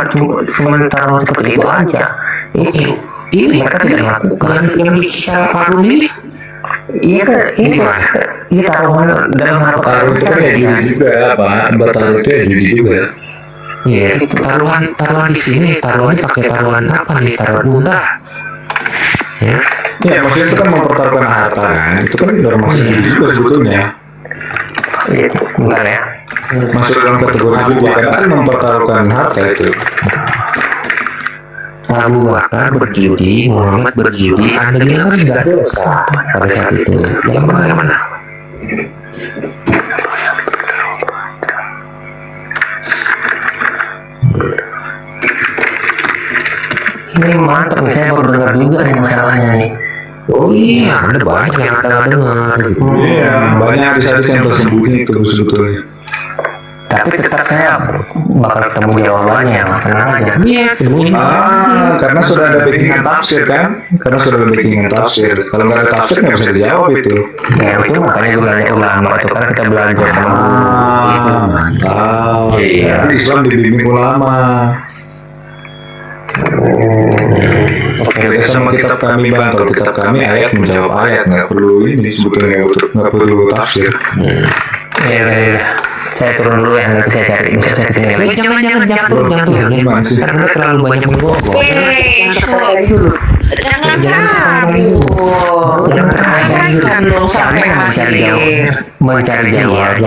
sementara seperti itu aja. Ini Mereka tidak melakukan. yang di kisah Harun ini. Iya kan, ini taruhan dalam harta Taruh itu kan ya judi juga, Pak. Bertaruh itu ya judi juga. Iya, taruhan di sini, taruhannya pakai taruhan apa nih? Taruhan unta. Ya. Ya, maksudnya itu kan mempertaruhkan harta kan. Itu kan termasuk judi juga sebetulnya. Iya, bentar ya. Masuk dalam kategori judi kan mempertaruhkan harta itu. Abu Bakar berjudi, Muhammad berjudi, Anda bilang kan tidak dosa pada saat itu. Yang mana? Ini mantap nih, saya baru dengar juga nih masalahnya nih. Oh iya, ada banyak yang Anda nggak dengar. Iya, banyak hadis-hadis yang tersembunyi itu sebetulnya. Tapi tetap saya bakal ketemu jawabannya, tenang aja. Iya, temuin. Karena sudah ada backingan tafsir kan? Karena sudah ada backingan tafsir. Kalau nggak ada tafsir nggak bisa dijawab itu. Ya itu makanya gue belajar ulama itu kan kita belajar sama Mantap. Iya. Tapi Islam dibimbing ulama. Beda sama kitab kami bang, kalau kitab kami ayat menjawab ayat, nggak perlu ini sebetulnya nggak perlu tafsir. ya. Saya turun dulu ya, nanti saya cari bisa saya kesini lagi. Jangan turun. Karena terlalu banyak menggogol. Jangan kabur. Jangan dong sampai mencari jawaban.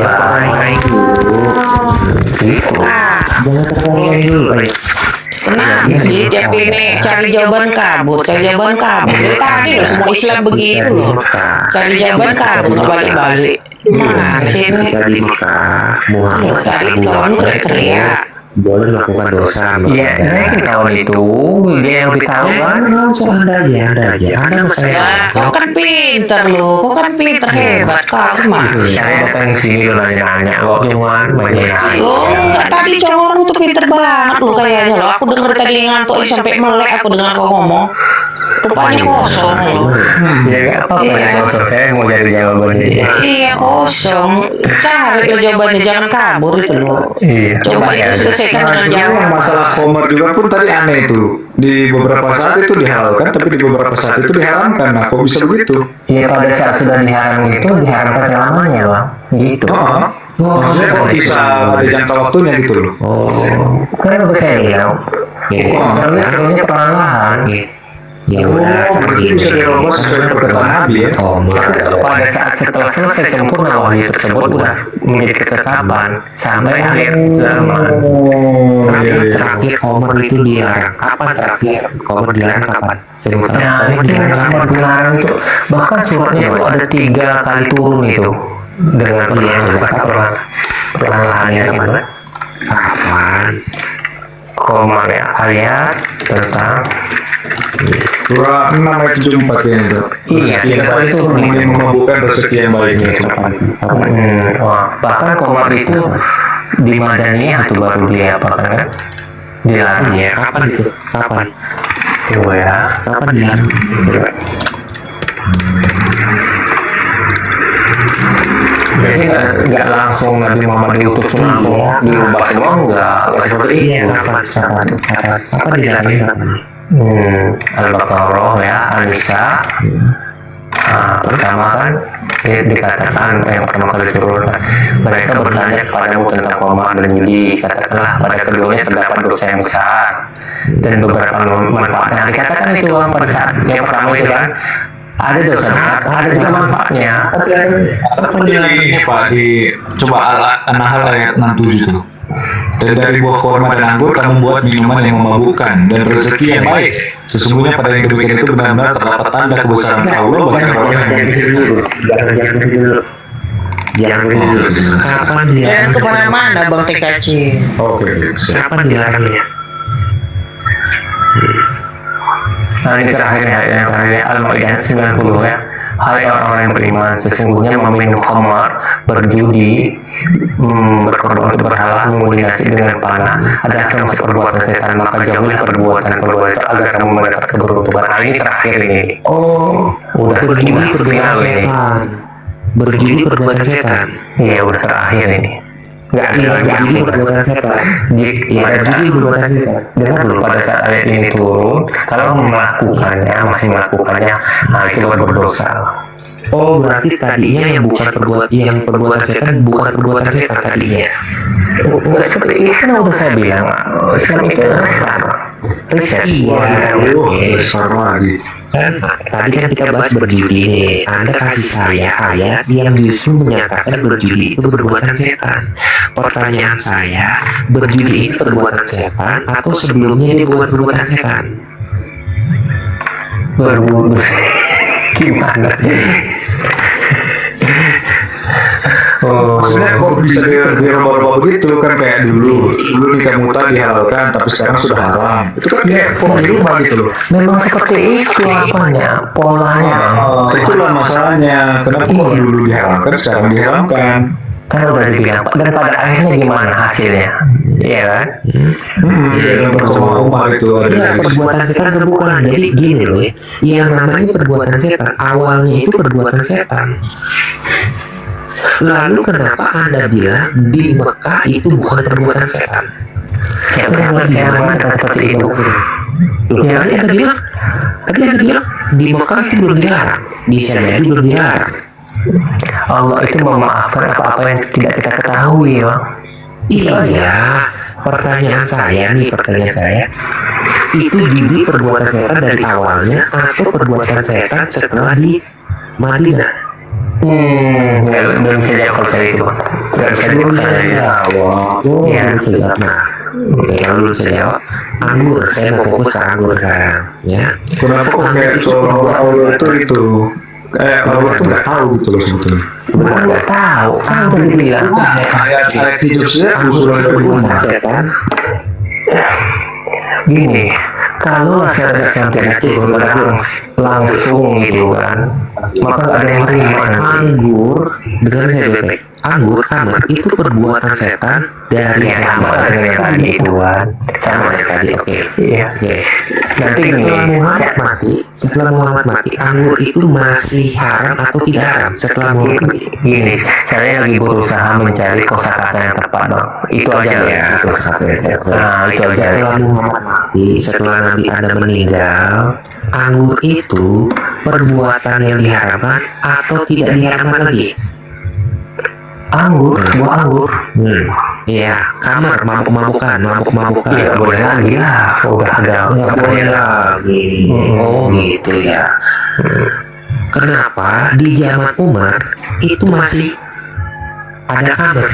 Kenapa sih tiap ini cari jawaban kabur. Dari tadi loh semua Islam begitu loh. Cari jawaban kabur balik-balik. Mana sih ini? Ketika di Mekah, Muhammad Tadi Abu kawan Bakar teriak. boleh melakukan dosa menurut Iya, Anda. saya kan tahu itu. Dia yang lebih tahu kan. Anda aja, Anda sama saya. Ya, kau kan pintar lo, kau kan pintar hebat kau mah. Saya datang sini lo nanya-nanya kok cuman banyak. Oh, enggak tadi cowok orang tuh pintar banget lo kayaknya lo. Aku dengar tadi ngantuk sampai melek aku dengar kau ngomong. Rupanya kosong lo. Ya nggak apa-apa ya, dokter. Saya mau cari jawabannya. Iya kosong. Cari lo jawabannya, jangan kabur itu lo. Iya. Coba itu selesaikan dengan Yang jawab. masalah Homer juga pun tadi aneh itu. Di beberapa saat itu dihalalkan, tapi di beberapa saat itu diharamkan. Nah, kok bisa begitu? Iya, pada saat sudah diharam itu diharamkan selamanya bang. Gitu. Maksudnya kok bisa ada jangka waktunya gitu loh. Kan udah saya bilang. Soalnya turunnya perlahan. Ya udah seperti ini. Bisa dirobos sesuai perkataan Nabi ya. Pada saat setelah selesai sempurna wahyu tersebut udah menjadi ketetapan sampai akhir zaman. Tapi terakhir Homer itu dilarang. Kapan terakhir Homer dilarang kapan? Saya mau tahu. Nah Homer itu yang dilarang sama dilarang itu bahkan suratnya itu ada 3 kali turun itu dengan perlahan-lahannya gitu kan. kapan? Komar ya ayat tentang Surah 6 ayat 74 ya itu. Iya, Sekian itu baik itu memabukkan rezeki yang baiknya. wah, bahkan komar itu di Madaniyah tuh baru dia apa kan? Dilarang. Iya, kapan itu? Kapan? Coba ya. Kapan dilarang? Coba. Jadi nggak langsung Nabi Muhammad diutus langsung diubah semua nggak seperti itu. Iya, kapan dilarangnya kapan? Al-Baqarah ya, An-Nisa. Pertama kan dikatakan yang pertama kali turun mereka bertanya kepadamu tentang komar dan judi, katakanlah pada keduanya terdapat dosa yang besar dan beberapa manfaatnya. Dikatakan itu pada saat yang pertama itu kan ada dosa besar, ada juga manfaatnya. Kapan dilarangnya Pak di coba An-Nahl ayat 67 tuh. Dan dari buah kurma dan anggur kamu membuat minuman yang memabukkan dan rezeki yang baik. Sesungguhnya pada yang demikian itu benar-benar terdapat tanda kebesaran Allah bagi orang yang Jangan dulu. Jangan dulu. Kapan Jangan dilarang? kemana-mana bang TKC. Oke. Kapan dilarangnya? Nah ini terakhirnya, yang terakhirnya Al-Ma'idah 90 ya. Hai orang-orang yang beriman, sesungguhnya meminum khamar, berjudi, berkorban untuk berhala, mengundi nasi dengan panah adalah termasuk perbuatan setan. Maka jauhilah perbuatan-perbuatan itu agar kamu mendapat keberuntungan. Nah ini terakhir ini. Oh, Udah berjudi perbuatan final ini. setan. Berjudi perbuatan setan. Iya udah terakhir ini. Nggak ada Iya, lagi berjudi ampun. perbuatan setan. Iya, Pada saat berjudi perbuatan setan. dengar dulu pada saat ayat ini turun, kalau melakukannya masih melakukannya, nah itu baru berdosa. Oh, berarti tadinya yang perbuatan setan bukan perbuatan setan tadinya. Nggak seperti ini kan udah saya bilang, Islam itu besar, riset. Iya, besar lagi. kan tadi kan kita bahas berjudi nih. Anda kasih saya ayat yang justru menyatakan berjudi itu perbuatan setan. Pertanyaan saya, berjudi ini perbuatan setan atau sebelumnya ini bukan perbuatan setan? Berburu gimana? Oh, Maksudnya kok bisa dirubah-rubah begitu kan kayak dulu nikah muta dihalalkan tapi sekarang sudah haram. Itu kan kayak dirubah gitu loh. memang seperti itu apanya, polanya. Itulah masalahnya. Kenapa kok dulu dihalalkan sekarang diharamkan? Kan udah dibilang, dan pada akhirnya gimana hasilnya? Iya kan? Dalam pertemuan Umar itu ada Ya, dari perbuatan setan atau bukan? Jadi gini loh ya, yang namanya perbuatan setan awalnya itu perbuatan setan. Lalu kenapa Anda bilang di Mekah itu bukan perbuatan setan? Siapa yang mengatakan seperti itu? Loh, tadi Anda bilang di Mekah itu belum dilarang. Bisa jadi belum dilarang. Allah itu memaafkan apa-apa yang tidak kita ketahui, Bang. Iya, pertanyaan saya, itu judi perbuatan setan dari awalnya atau perbuatan setan setelah di Madinah? Belum bisa jawab kalau saya itu, Bang. Nggak bisa jawab saya. Iya. Nah, oke, kalau belum bisa jawab, anggur, saya mau fokus ke anggur sekarang, ya. kenapa kok kayak seolah-olah Allah itu Robert tuh nggak tahu gitu loh sebetulnya. Bukan nggak tahu, kan udah dibilang. Ayat hijabnya usulan perbuatan setan. Gini, kalau masyarakat sampai itu langsung gitu kan, maka nggak ada yang terima. Anggur, dengar saya baik-baik. Anggur kamar itu perbuatan setan dari Ya sama Allah. dengan yang tadi itu kan. Sama yang tadi, oke. Iya. Oke. Nanti Setelah Muhammad mati, anggur itu masih haram atau tidak haram setelah Muhammad mati? gini, saya lagi berusaha mencari kosakata yang tepat bang. Itu aja loh. Ya, itu satu ya. Nah, itu aja. Setelah Muhammad mati, setelah Nabi Adam meninggal, anggur itu perbuatan yang diharamkan atau tidak diharamkan lagi? Anggur, buah anggur. Iya, kamar mabuk-mabukan. Ya boleh lagi lah. Udah ada. Nggak boleh lagi. Oh gitu ya. Kenapa di zaman Umar itu masih ada kamar?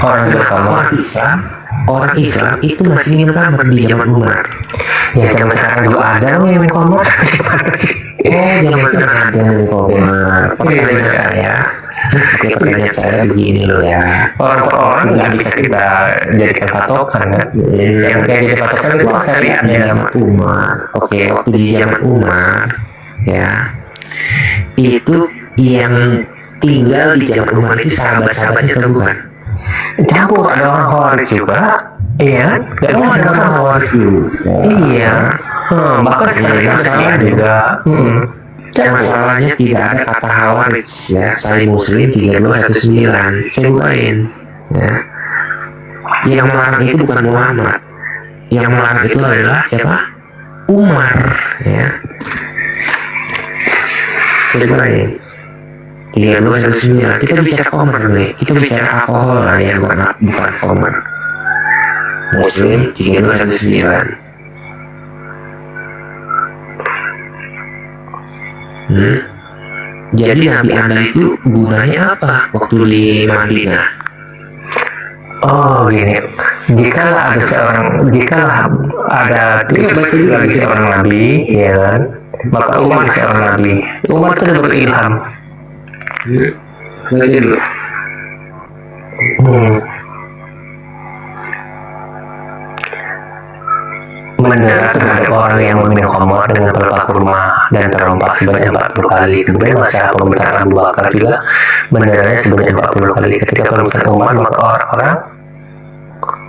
Orang Kenapa berkamar. orang Islam itu masih minum kamar di zaman Umar? Ya zaman sekarang juga ada yang minum kamar. Oh, zaman sekarang ada minum kamar. Pertanyaan saya begini loh ya. Orang per orang nggak bisa kita jadikan patokan kan. Yang jadi patokan itu syariat Di ya. zaman Umar. Oke, waktu di zaman Umar ya. Itu yang tinggal di zaman Umar itu sahabat-sahabatnya atau bukan? Campur, ada orang Khawarij juga. Iya, nggak bisa ada orang Khawarij juga. Iya. Bahkan saya juga. Masalahnya tidak ada kata Khawarij ya. Sahih Muslim 3219. Saya bukain ya. Yang melarang itu bukan Muhammad. Yang melarang itu adalah siapa? Umar ya. Saya bukain 3219. Kita bicara Umar nih. Kita bicara alkohol lah ya, bukan Umar. Muslim 3219. Jadi Nabi Anda itu gunanya apa waktu di Madinah? Oh gini, jikalah ada lagi seorang nabi, ya kan, maka Umar seorang nabi. Umar itu berilham. Belajar dulu. Mendengar terhadap orang yang meminum khamar dengan pelpak kurma dan terlompat sebanyak 40 kali. Kemudian masa pemerintahan Abu Bakar juga mendengarnya sebanyak 40 kali. Ketika pemerintahan Umar, maka orang-orang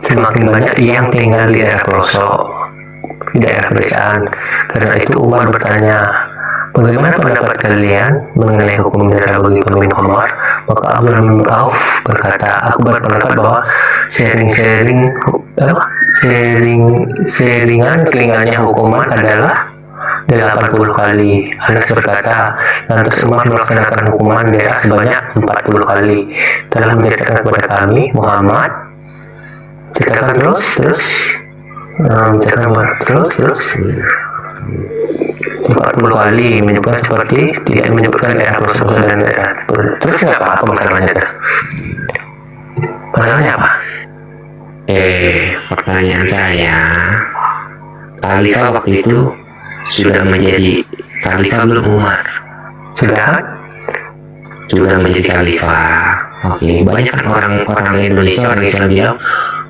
semakin banyak yang tinggal di daerah pelosok, di daerah pedesaan. Karena itu Umar bertanya, bagaimana pendapat kalian mengenai hukum darah bagi peminum khamar? Maka Abdullah bin Auf berkata, aku berpendapat bahwa seringan telingannya hukuman adalah 80 kali. Anas berkata, lantas Umar melaksanakan hukuman daerah sebanyak 40 kali. Telah menceritakan kepada kami Muhammad, ceritakan terus menceritakan terus 40 kali menyebutkan seperti tidak menyebutkan daerah pelosok dan daerah. Terus nggak apa-apa masalahnya dah. Masalahnya apa? Pertanyaan saya, Khalifah waktu itu sudah menjadi Khalifah belum Umar? Sudah menjadi Khalifah. Oke, banyak kan orang Indonesia, orang Islam bilang,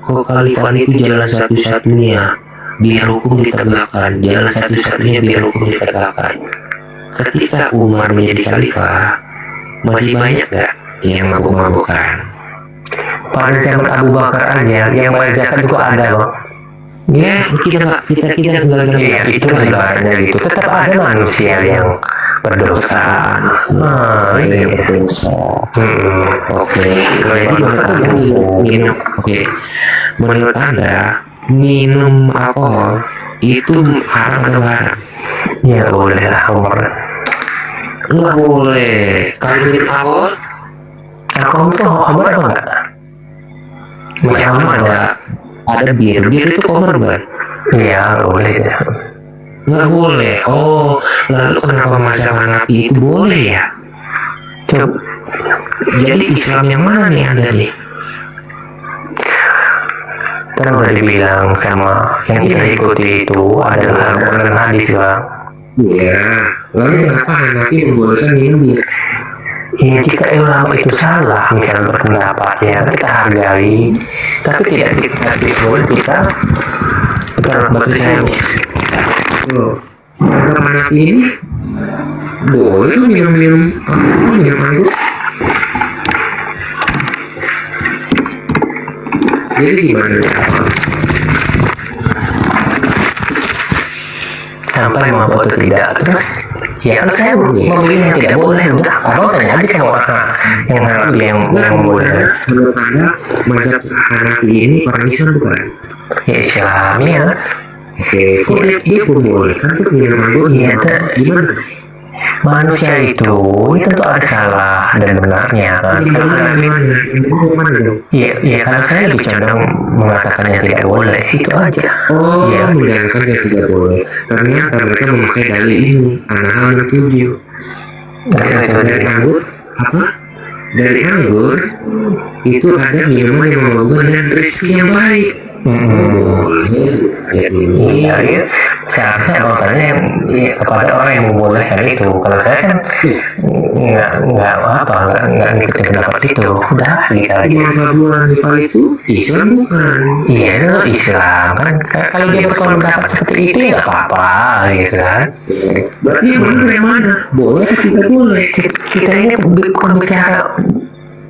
kok Khalifah itu jalan satu-satunya biar hukum ditegakkan, jalan satu-satunya biar hukum ditegakkan. Ketika Umar menjadi Khalifah, masih banyak gak yang mabuk-mabukan? Pada zaman Abu Bakar aja yang bayar zakat juga ada loh. Ya, kita nggak Iya, itu negaranya gitu. Tetap ada manusia yang berdosa. Iya. Oke. Menurut Anda minum alkohol itu haram atau haram? Ya boleh lah Umar. Nggak boleh. Kalau minum alkohol, Alkohol itu Umar apa enggak? macam ada bir itu komer bukan? Iya boleh ya. Nggak boleh. Oh, lalu kenapa masalah napi itu boleh ya? Coba. Jadi Islam yang mana nih Anda nih? Kan udah dibilang sama yang kita ikuti itu adalah Al-Quran dan hadis bang. Ya, lalu kenapa Hanafi membolehkan minum bir? Ya, jika ulama itu salah, misalnya berpendapat, ya kita hargai, tapi tidak boleh kita batu sains. Maka Hanafi ini boleh minum anggur. Jadi gimana? Sampai mau atau tidak, terus ya kalau saya membeli yang tidak boleh, udah kalau tanya aja sama orang yang boleh. Menurut Anda mazhab Hanafi ini orang Islam bukan? Ya Islam ya. Oke, kok dia membolehkan tuh minum anggur? Iya, gimana? Manusia itu tentu ada salah dan benarnya kan. Iya, kalau saya lebih condong mengatakan yang tidak boleh, itu aja. Oh, ya, mendengarkan yang tidak boleh. Ternyata mereka memakai dalil ini, An-Nahl 7. Dari anggur, apa? Dari anggur itu ada minuman yang membawa dan rezeki yang baik. Ayat ini. Iya. Seharusnya abang tanya kepada orang yang membolehkan itu. Kalau saya kan nggak ngikutin pendapat itu. Udah kita aja. Abu Hanifah itu Islam bukan? Iya, itu Islam kan. Kalau dia berpendapat seperti itu ya nggak apa-apa, gitu kan. Berarti yang benar yang mana? Boleh atau tidak boleh? Kita ini bukan bicara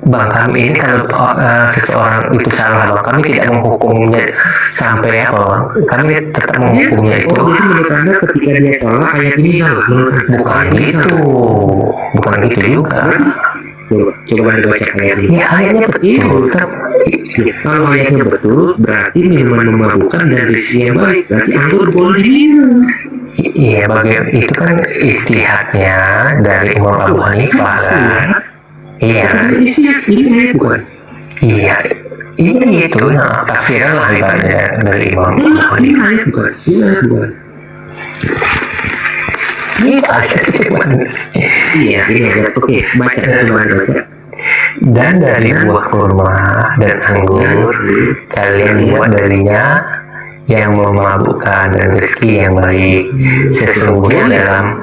Bang, kami ini kalau seseorang itu salah, Bang, kami tidak menghukumnya sampai apa, kami tetap menghukumnya itu. Oh, jadi menurut Anda ketika dia salah, ayat ini salah? Bukan gitu juga. Coba Anda baca ayat ini. Ya, ayatnya betul. Kalau ayatnya betul, berarti minuman memabukkan dan rezeki yang baik. Berarti anggur boleh diminum. Iya, bagian itu kan istihadnya dari Imam Abu Hanifah kan. Iya. Ini bukan. Iya. Ini itu tafsiran lah ibaratnya dari Imam Abu Hanifah. Ini bukan. Ini ayat cuman. Iya, ini ayat. Oke, baca. Dan dari buah kurma dan anggur kalian buat darinya yang memabukkan dan rezeki yang baik. Sesungguhnya dalam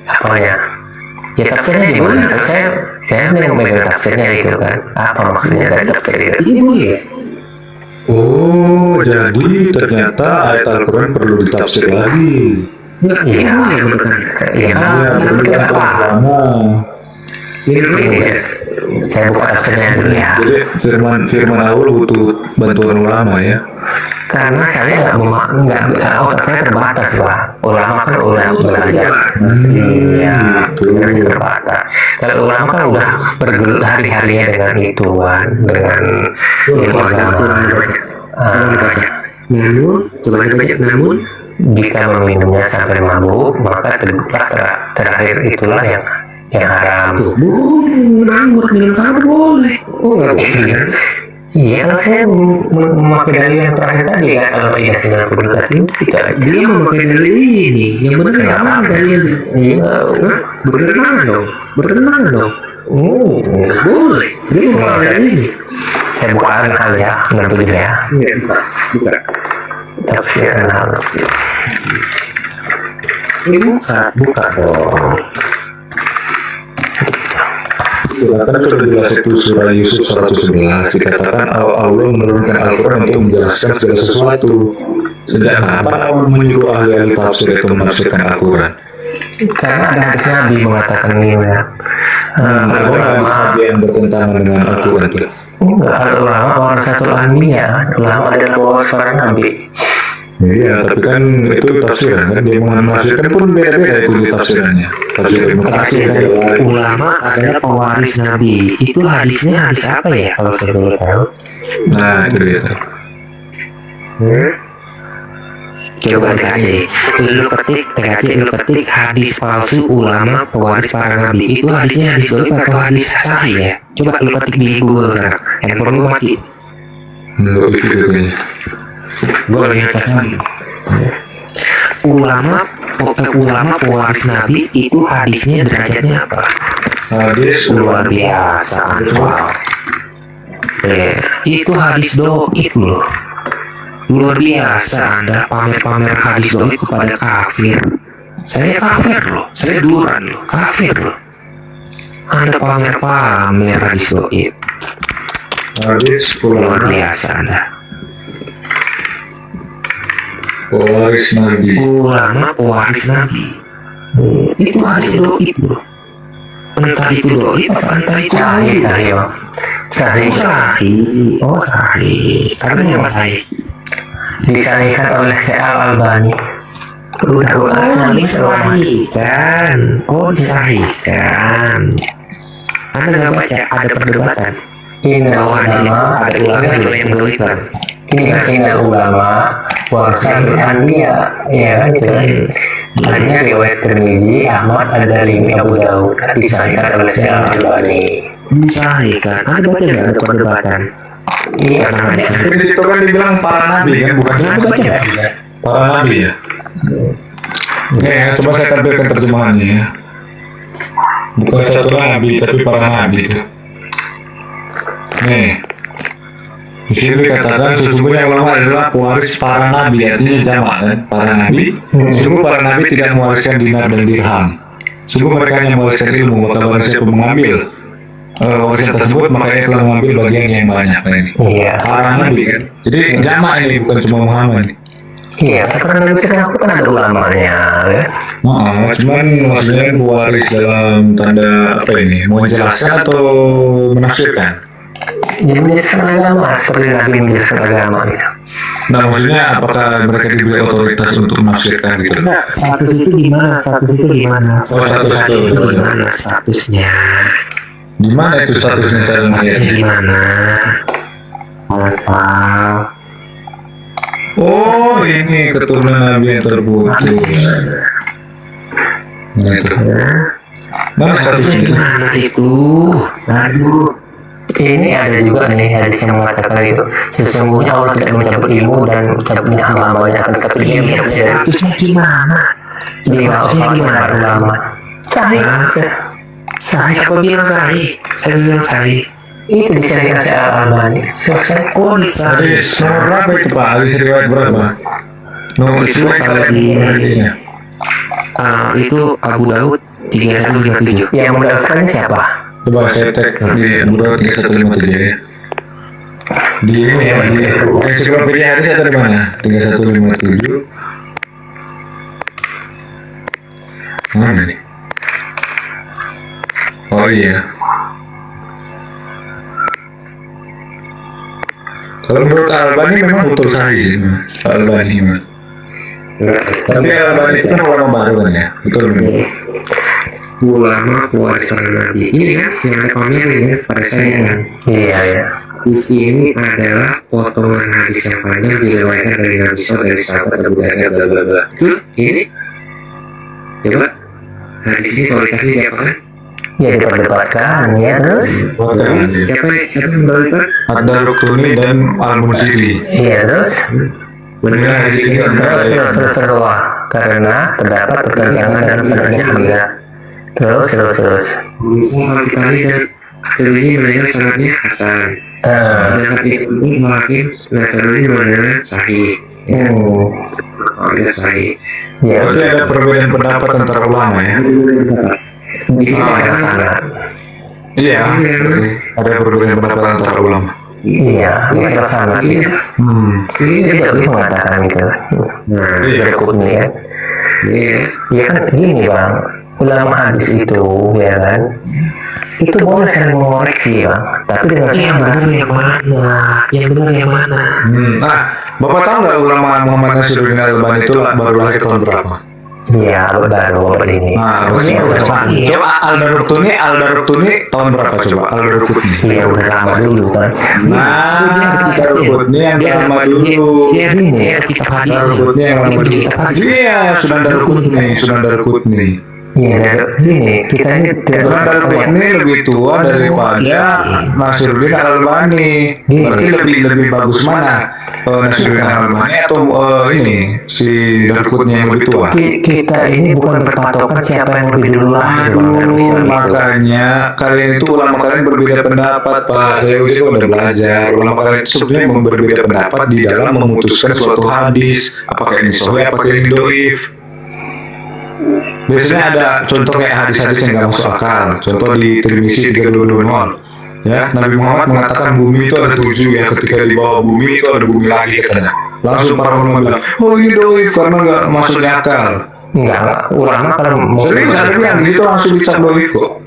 apanya? Ya tafsirnya di mana? Saya memegang tafsirnya itu kan. Apa maksudnya dari tafsir itu? Ini boleh. Oh, jadi ternyata ayat Al-Quran perlu ditafsir lagi. Iya. Iya. Saya buka tafsirnya dulu ya. Jadi firman Allah butuh bantuan ulama ya. Karena saya otak saya terbatas, Pak. Ulama kan udah belajar. Iya, terbatas. Kalau ulama kan udah berhari-harinya dengan itu kan, dengan ilmu agama. Namun jika meminumnya sampai mabuk, maka terakhir itulah yang haram. Boleh, minum anggur boleh. Oh, nggak boleh. Iya, kalau saya memakai dalil yang terakhir tadi kan, kalau iya 90 tadi tidak. Dia memakai dalil ini, yang benar yang mana dalilnya? Iya, berenang dong. Boleh, dia memakai dalil ini. Saya buka An-Nahl ya, 67 ya. Iya, buka. Tafsir An-Nahl. Ini buka dong. Kan sudah jelas itu surah Yusuf 111 dikatakan Allah menurunkan Al-Quran untuk menjelaskan segala sesuatu. Sejak kapan Allah menyuruh ahli tafsir itu menafsirkan Al-Quran? Karena ada hadis Nabi mengatakan ini ya. Ada yang bertentangan dengan Al-Quran itu. Enggak, ulama warasatul anbiya, ulama adalah waris para nabi. Iya, tapi kan itu tafsiran kan, dia menafsirkan pun beda-beda itu tafsirannya. Tafsir dari ulama adalah pewaris nabi. Itu hadisnya hadis apa ya kalau saya boleh tahu? Nah, itu dia tuh. Coba TKC lu ketik hadis palsu ulama pewaris para nabi. Itu hadisnya hadis doib atau hadis sahih ya? Coba lu ketik di Google sekarang. Handphone lu mati. Nggak begitu kayaknya. Gue lagi ngecas lagi. Ulama pewaris nabi itu hadisnya derajatnya apa? Hadis Luar biasa Anwar. Itu hadis doib loh. Luar biasa Anda pamer-pamer hadis doib kepada kafir. Saya kafir loh, saya duran loh, kafir loh. Anda pamer-pamer hadis doib. Hadis Luar biasa Anda. pewaris Nabi. Ulama pewaris Nabi. Itu hadis doib loh. Entah itu doib apa entah itu Sahih, doib. sahih, Bang. Sahih. Sahih. Oh sahih. Katanya apa sahih? Disahihkan oleh Syekh Al-Albani. Udah Oh Nabi SAW. disahihkan. Oh disahihkan. Anda nggak baca ada perdebatan Inna bahwa hadis itu ulama ada ulama juga yang doiban. Inna ulama warasatul anbiya, ya kan itu kan. Hanya riwayat Tirmizi, Ahmad, Ad-Darimi, Abu Daud disahihkan oleh Syekh Al-Albani. Disahihkan. Ada baca nggak ada perdebatan? Iya, Tentang hadis ini. Tapi di situ kan dibilang para nabi kan, bukan Ada baca nggak? para nabi ya. Oke, ya, coba saya tampilkan terjemahannya ya. Bukan satu nabi, tapi para nabi itu. Nih, di sini dikatakan sesungguhnya ulama adalah pewaris para nabi, artinya jamak kan, para nabi. Sungguh para nabi tidak mewariskan dinar dan dirham. Sungguh mereka hanya mewariskan ilmu, maka barang siapa mengambil warisan tersebut, maka ia telah mengambil bagian yang banyak kan ini. Iya. Para nabi kan. Jadi jamak ini bukan cuma Muhammad nih. Iya, karena Nabi kan aku kan ada ulamanya, ya. Cuman maksudnya pewaris dalam tanda apa ini? Mau menjelaskan atau menafsirkan? Jadi menjelaskan agama, seperti Nabi menjelaskan agama gitu. Nah, maksudnya apakah mereka diberi otoritas untuk menafsirkan gitu? Enggak, status itu gimana? Status itu gimana? status itu itu. gimana? Statusnya? Di mana itu statusnya cara Statusnya melihatnya? gimana? Alfa. Oh, ini keturunan Nabi yang terputus. Nah, itu. Mana statusnya? Gimana itu? Aduh. Ini ada juga nih hadis yang mengatakan itu sesungguhnya Allah tidak mencabut ilmu dan mencabutnya hamba-hambanya akan tetapi dia Iya, mencabutnya statusnya gimana? jiwa Statusnya para gimana? ulama. Sahih. Sahih. Siapa bilang sahih? Saya bilang sahih. Itu disahihkan Syekh Al-Albani. Selesai. Oh, bisa. Hadis nomor berapa itu Pak? Hadis riwayat berapa? Nomor Itu riwayat kalau di- hadisnya. Itu Abu Daud 3157. Yang mendaftarkan siapa? Coba saya tag di Abu Daud 3157 ya. Di ini ya, di ensiklopedia hadis ada di mana? 3157. Mana nih? Oh iya. Kalau menurut Al-Albani memang betul sahih sih, Al-Albani mah. Tapi Al-Albani itu kan ulama baru kan ya, betul memang. Ulama pewaris para nabi. Ini kan yang ada pamerin ya pada saya kan. Iya, ya. Di sini adalah potongan hadis yang panjang diriwayatkan dari Nabi SAW dari sahabat Abu Darda bla bla bla. Betul? Ini? Coba. Hadis ini kualitasnya diapakan? Ya diperdebatkan ya terus. Siapa yang berdebat? Ad-Darqutni dan Al-Munsiri. Iya terus. Benar hadis ini Terus wah, karena terdapat pertentangan dalam padanya Hamzah. Terus. Misal Al-Bukhari dan At-Tirmidzi menilai sanadnya hasan. Sedangkan Ibnu Hakim menilai menilai sahih. Kualitas sahih. Ya. Berarti ada perbedaan pendapat antara ulama ya. Di sini Oh, ada sangat. Iya, berarti ada perbedaan pendapat antara ulama. Iya, masalah sangat. Iya. Iya. Tidak boleh mengatakan itu. Nah, Berikutnya ya. iya. Ya kan gini bang, ulama hadis itu ya kan, itu boleh saling mengoreksi bang, tapi dengan Yang benar yang mana? Yang benar yang mana? Nah, Bapak tahu nggak ulama Muhammad Nasiruddin Al-Albani itu baru lahir tahun berapa? Iya baru ini. Nah, Ini udah lama. coba Al-Darqutni tahun berapa coba? Al-Darqutni. Iya udah lama dulu kan. Nah, Al-Darqutni yang lama dulu. Dia ada kitab hadis. Al-Darqutni yang lama Dia punya dulu. kitab hadis. Iya, Sunan Darqutni. Iya gini, kita ini tidak Sunan Darqutni lebih tua daripada Nasiruddin Al-Albani. Berarti lebih bagus mana? Nasiruddin Al-Albani atau ini si Darqutni yang lebih tua? kita ini bukan berpatokan siapa yang lebih dulu lahir bang. Nggak bisa gitu. Makanya kalian itu ulama kalian berbeda pendapat Pak. Saya juga udah belajar. Ulama kalian itu sebenarnya berbeda pendapat di dalam memutuskan suatu hadis. Apakah ini sahih, apakah ini doif. Biasanya ada contoh kayak hadis-hadis yang nggak masuk akal. Contoh di Tirmizi 3220. Ya, Nabi Muhammad mengatakan bumi itu ada 7 ya, ketika di bawah bumi itu ada bumi lagi katanya. Langsung para ulama bilang, oh ini doif karena nggak masuk di akal. Enggak, ulama kalau mau Sering ada yang gitu langsung dicap doif kok.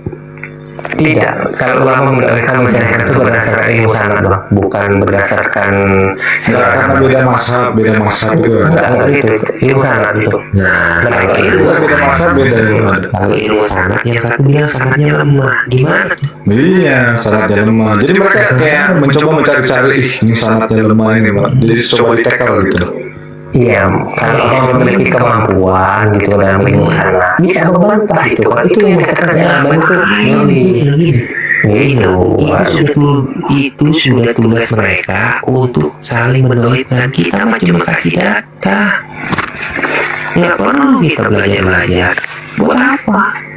tidak, kalau ulama mereka misalnya itu berdasarkan ilmu sanad, Bang, bukan berdasarkan Karena beda mazhab itu. enggak gitu, ilmu sanad itu. Nah, kalau ilmu Beda mazhab beda. kalau ilmu sanad yang satu bilang sanadnya lemah, gimana tuh? Iya, sanadnya lemah. Jadi mereka kayak mencoba mencari-cari, ini sanadnya lemah ini, Pak. Jadi coba di-tackle gitu. Iya, kalau orang memiliki kemampuan gitu dalam ilmu sana bisa membantah itu, kalau itu yang saya kerja bantu Itu sudah tugas mereka untuk saling mendoakan. Kita mah cuma kasih data, nggak perlu kita belajar buat apa.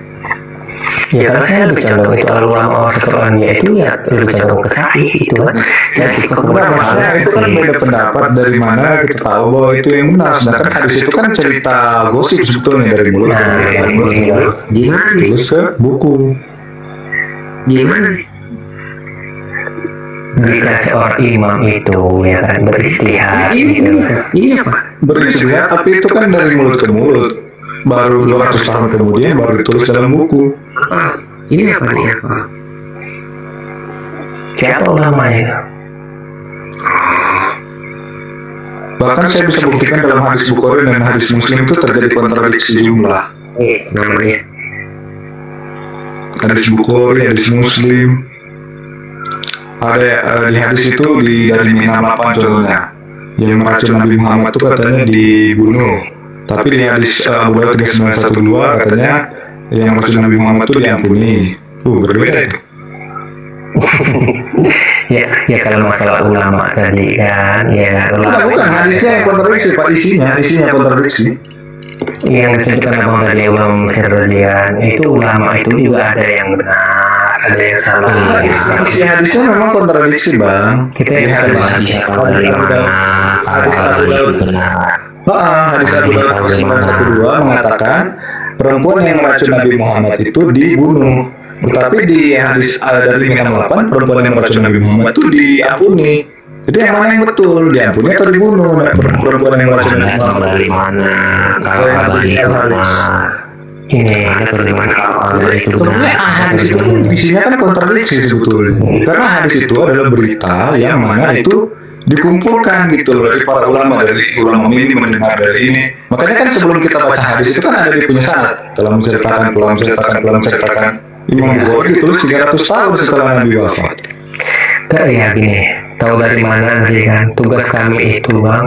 ya kalau saya lebih condong itu kalau ulama setelahnya itu ya lebih condong ke sahih itu kan saya suka keberapa Makanya itu kan beda pendapat dari mana kita tahu bahwa itu yang benar. Sedangkan hadis itu kan cerita gosip sebetulnya dari mulut ke mulut. Gimana nih? Terus ke buku. Gimana nih? jika seorang imam itu ya kan beristihad gitu kan. Ini apa? Beristihad, tapi itu kan dari mulut ke mulut. Baru 200 tahun kemudian baru ditulis dalam buku. Apa? Ini apa nih? Apa? Siapa ulamanya? Bahkan saya bisa buktikan dalam hadis Bukhari dan hadis Muslim itu terjadi kontradiksi jumlah. Namanya Hadis Bukhari, hadis Muslim. Ada di hadis itu dari 68 contohnya. Yang meracun Nabi Muhammad itu katanya dibunuh. Tapi di hadis Abu Dawud 3912 katanya yang meracun Nabi Muhammad itu diampuni. Berbeda itu. ya kalau masalah ulama tadi kan ya Bukan hadisnya yang kontradiksi, Pak, isinya kontradiksi. yang ditunjukkan abang dari ulama Mesir itu ulama itu juga ada yang benar ada yang salah. Isi hadisnya memang kontradiksi, Bang. Kita yang harus hadis tahu dari mana? Kalau itu benar. Hadis Abu Dawud 912 mengatakan perempuan yang meracun Nabi Muhammad itu dibunuh. Tetapi di hadis dari 58 perempuan yang meracun Nabi Muhammad itu diampuni. Jadi yang mana yang betul? Diampuni atau dibunuh? Perempuan yang meracun Nabi Tahu Muhammad. dari mana? Kalau kabar itu benar. ini Ada tahu dari mana kalau kabar itu benar? Hadis itu isinya kan kontradiksi sebetulnya. Karena hadis itu adalah berita yang mana itu dikumpulkan gitu loh dari para ulama, dari ulama ini mendengar dari ini. Makanya kan sebelum kita baca hadis itu kan ada di punya sanad, telah menceritakan Imam Bukhari ditulis 300 tahun setelah Nabi wafat. ya gini tahu dari mana nanti kan tugas kami itu bang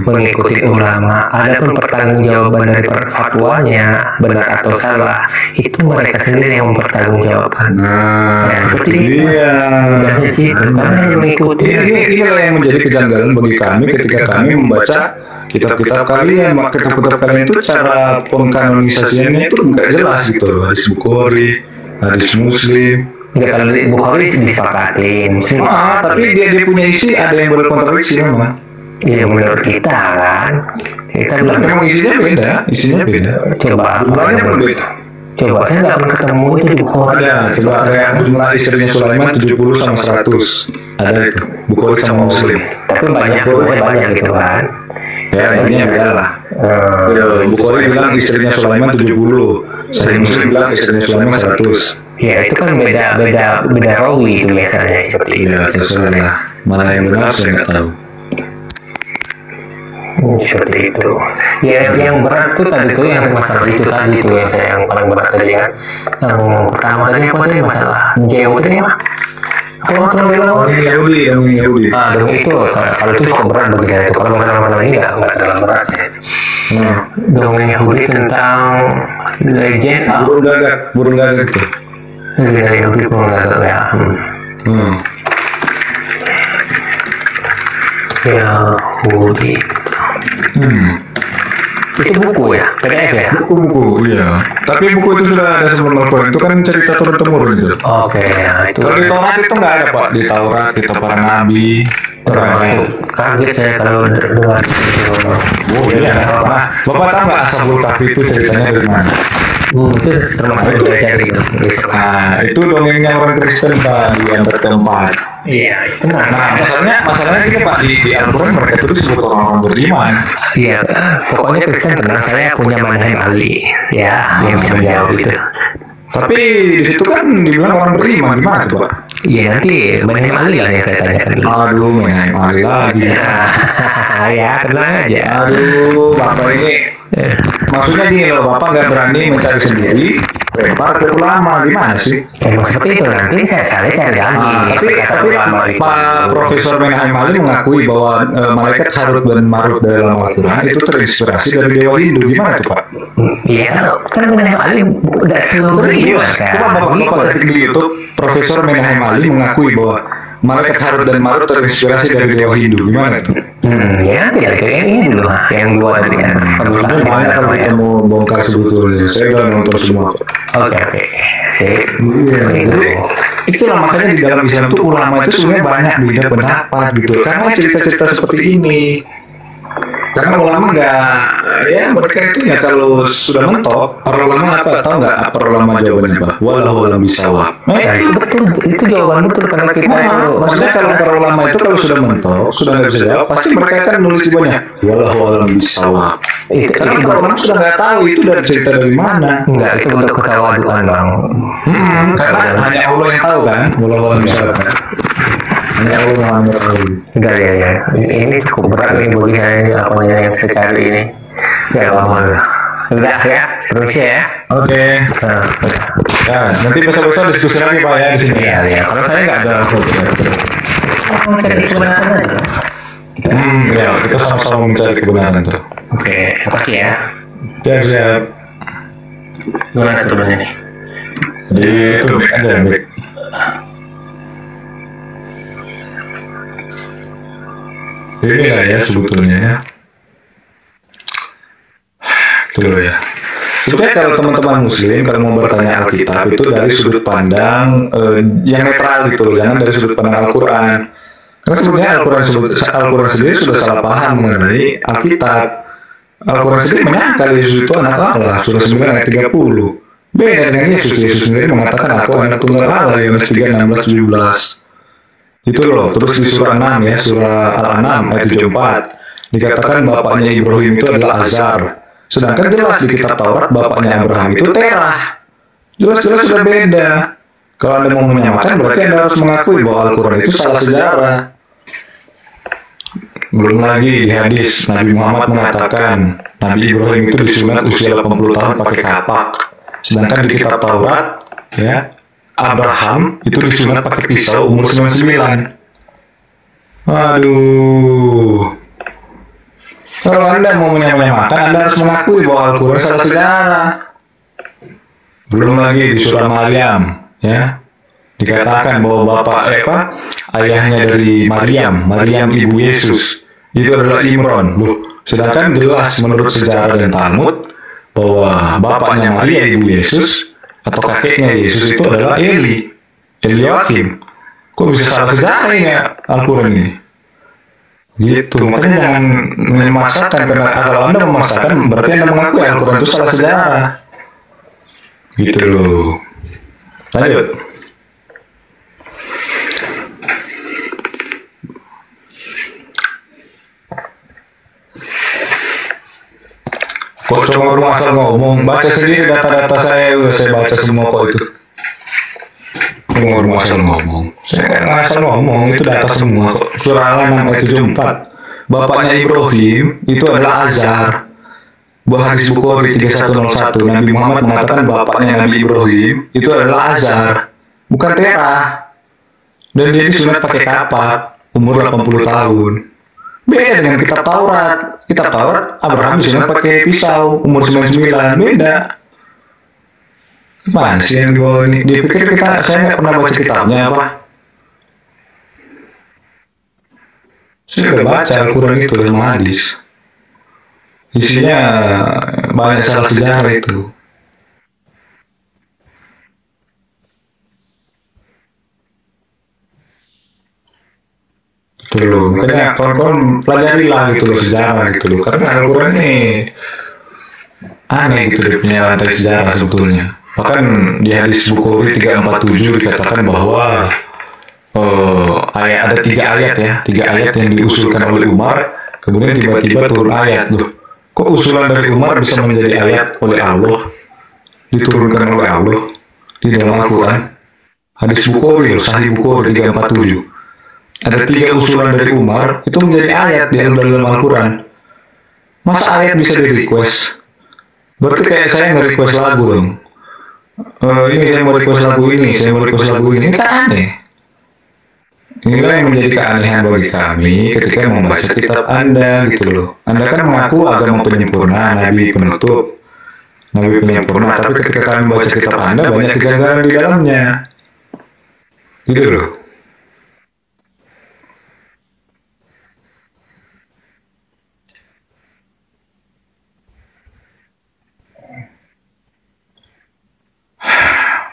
mengikuti ulama. Adapun pertanggungjawaban dari fatwanya benar atau salah itu mereka sendiri yang mempertanggungjawabkan. Ya, seperti itu. Tugasnya sih itu kami hanya mengikuti. Inilah yang menjadi kejanggalan bagi kami ketika kami membaca kitab-kitab kalian. Kitab-kitab kalian itu cara pengkanonisasiannya itu nggak jelas gitu loh. Hadis Bukhari, hadis Muslim. Ya kalau di Bukhari disepakatin. Tapi dia punya isi ada yang berkontradiksi memang. Ya menurut kita kan. Kita Karena memang isinya beda. Coba Jumlahnya pun beda. Coba saya nggak pernah ketemu itu di Bukhari. Ada, coba kayak jumlah istrinya Sulaiman 70 sama 100. Ada itu, Bukhari sama Muslim. Tapi banyak gitu kan. Ya, intinya beda lah. Bukhari bilang istrinya Sulaiman 70, Sahih Muslim bilang istrinya Sulaiman 100. Ya itu kan beda rawi itu biasanya seperti itu. Ya, terserah. Mana yang benar saya nggak tahu. Seperti itu. Ya yang berat tuh tadi tuh yang masalah itu tadi tuh yang paling berat tadi kan. Yang pertama tadi apa tadi masalah jauh tadi apa? Kalau bilang Yahudi. dong itu kalau itu cukup berat bagi saya itu. Kalau masalah ini nggak terlalu berat ya. Dongeng Yahudi tentang legend Burung gagak itu. Legend Yahudi burung gagak ya. Yahudi. Itu buku ya, PDF ya? Buku, iya. Tapi buku itu sudah ada sebelum Al-Quran. Itu kan cerita turun-temurun itu. Oke, ya itu. Kalau di Taurat itu nggak ada, Pak. Di Taurat, kitab para nabi, termasuk kaget saya kalau dengar itu. Oh iya, Bapak tahu nggak Ashabul Kahfi itu ceritanya dari mana? Itu termasuk yang saya cari itu. Nah, itu dongengnya orang Kristen Pak di abad keempat. Iya, itu Nah, masalahnya gini Pak, di Al-Quran mereka itu disebut orang-orang beriman. Iya, pokoknya Kristen tenang, saya punya Manhaim Ali, ya, yang bisa menjawab itu. Tapi di situ kan dibilang orang beriman, gimana tuh Pak? Iya, nanti Manhaim Ali lah yang saya tanyakan dulu. Aduh, main mari lagi. Ya, tenang aja. Aduh, Bapak ini maksudnya gini loh, Bapak nggak berani mencari sendiri, lempar ke ulama, gimana sih? Seperti itu nanti saya cari lagi. Tapi Pak Profesor Menahem Ali mengakui bahwa malaikat Harut dan Marut dalam Al-Quran itu terinspirasi dari dewa Hindu, gimana tuh Pak? Iya, kan Menahem Ali udah seluruh Iya, coba Bapak ketik di YouTube, Profesor Menahem Ali mengakui bahwa malaikat Harut dan Marut terinspirasi dari dewa Hindu, gimana tuh? Ya nanti yang ini dulu, yang dua tadi kan. Banyak kalau ketemu bongkar sebetulnya, saya udah nonton semua. Oke. Sip. Itulah makanya di dalam Islam itu ulama itu sebenarnya banyak beda pendapat gitu. Karena cerita-cerita seperti ini. Karena ulama mereka itu ya kalau sudah mentok, para ulama apa tahu nggak apa ulama jawabannya Pak? Walau alam bisawab. Itu betul, itu jawaban betul karena kita itu. Maksudnya kalau para ulama itu kalau sudah mentok, sudah nggak bisa jawab, pasti mereka akan nulis di bawahnya walau alam bisawab. Karena para ulama sudah nggak tahu itu dari cerita dari mana. Enggak, itu untuk ketawaduan Bang. Karena hanya Allah yang tahu kan, walau alam bisawab. Hanya Allah yang tahu. Enggak ya. Ini cukup berat nih bagi saya yang secari ini. Ya Allah. Udah ya, terus ya. Oke. Ya, nanti besok-besok diskusi lagi Pak ya di sini. Iya. Kalau saya nggak ada mau cari kebenaran aja. Ya, kita sama-sama mencari kebenaran tuh. Oke, makasih ya. Siap. Gimana turunnya nih? Itu ada baik. Ini lah ya sebetulnya ya. Itu loh ya. Sebenarnya kalau teman-teman muslim kalau mau bertanya Alkitab itu dari sudut pandang yang netral gitu loh, jangan dari sudut pandang Al-Quran. Karena sebenarnya Al-Quran sendiri sudah salah paham mengenai Alkitab. Al-Quran sendiri menyangka Yesus itu anak Allah, surah 9 ayat 30. Beda dengan Yesus. Yesus sendiri mengatakan aku anak tunggal Allah, Yohanes 3, 16, 17. Itu loh, terus di surah 6 ya, surah Al-An'am ayat 74 dikatakan bapaknya Ibrahim itu adalah Azar. Sedangkan jelas di kitab Taurat bapaknya Abraham itu Terah. Jelas-jelas sudah beda. Kalau Anda mau menyamakan berarti Anda harus mengakui bahwa Al-Quran itu salah sejarah. Belum lagi di hadis Nabi Muhammad mengatakan Nabi Ibrahim itu disunat usia 80 tahun pakai kapak. Sedangkan di kitab Taurat ya Abraham itu disunat pakai pisau umur 99. Aduh. Kalau Anda mau menyamakan, Anda harus mengakui bahwa Al-Quran salah sejarah. Belum lagi di surah Maryam, ya, dikatakan bahwa ayahnya dari Maryam ibu Yesus, itu adalah Imron. Sedangkan jelas menurut sejarah dan Talmud bahwa bapaknya Maria ibu Yesus atau kakeknya Yesus itu adalah Eliakim. Kok bisa salah sejarah ya Al-Quran ini? Gitu, makanya jangan memaksakan, karena kalau Anda memaksakan berarti Anda mengakui Al-Quran itu salah sejarah. Gitu loh. Lanjut. Kok cuma asal ngomong, baca sendiri data-data saya, udah saya baca semua kok itu. Cuma asal ngomong, saya nggak asal ngomong, itu data semua kok. Surah Al-An'am ayat 74, bapaknya Ibrahim itu adalah Azar. Buah hadis Bukhari 3101, Nabi Muhammad mengatakan bapaknya Nabi Ibrahim itu adalah Azar, bukan Terah. Dan dia disunat pakai kapak, umur 80 tahun. Beda dengan kitab Taurat. Kitab Taurat Abraham disunat pakai pisau, umur 99. Beda. Gimana sih yang di bawah ini? Dia pikir saya nggak pernah baca kitabnya apa? Saya udah baca Al-Quran itu dalam hadis. Isinya banyak salah sejarah itu. Gitu loh. Makanya kawan-kawan pelajarilah gitu loh sejarah gitu loh. Karena Al-Quran ini aneh gitu dia punya lantai sejarah sebetulnya. Bahkan di hadis Bukhari 347 dikatakan bahwa ada 3 ayat ya, 3 ayat yang diusulkan oleh Umar, kemudian tiba-tiba turun ayat tuh. Kok usulan dari Umar bisa menjadi ayat oleh Allah, diturunkan oleh Allah di dalam Al-Quran? Hadis Bukhari, Sahih Bukhari 347. Ada 3 usulan dari Umar, itu menjadi ayat di dalam Al-Quran. Masa ayat bisa di-request? Berarti kayak saya nge-request lagu dong. Ini saya mau request lagu ini, saya mau request lagu ini kan aneh. Inilah yang menjadi keanehan bagi kami ketika membaca kitab Anda gitu loh. Anda kan mengaku agama penyempurna, Nabi penutup, Nabi penyempurna, tapi ketika kami membaca kitab Anda banyak kejanggalan di dalamnya. Gitu loh.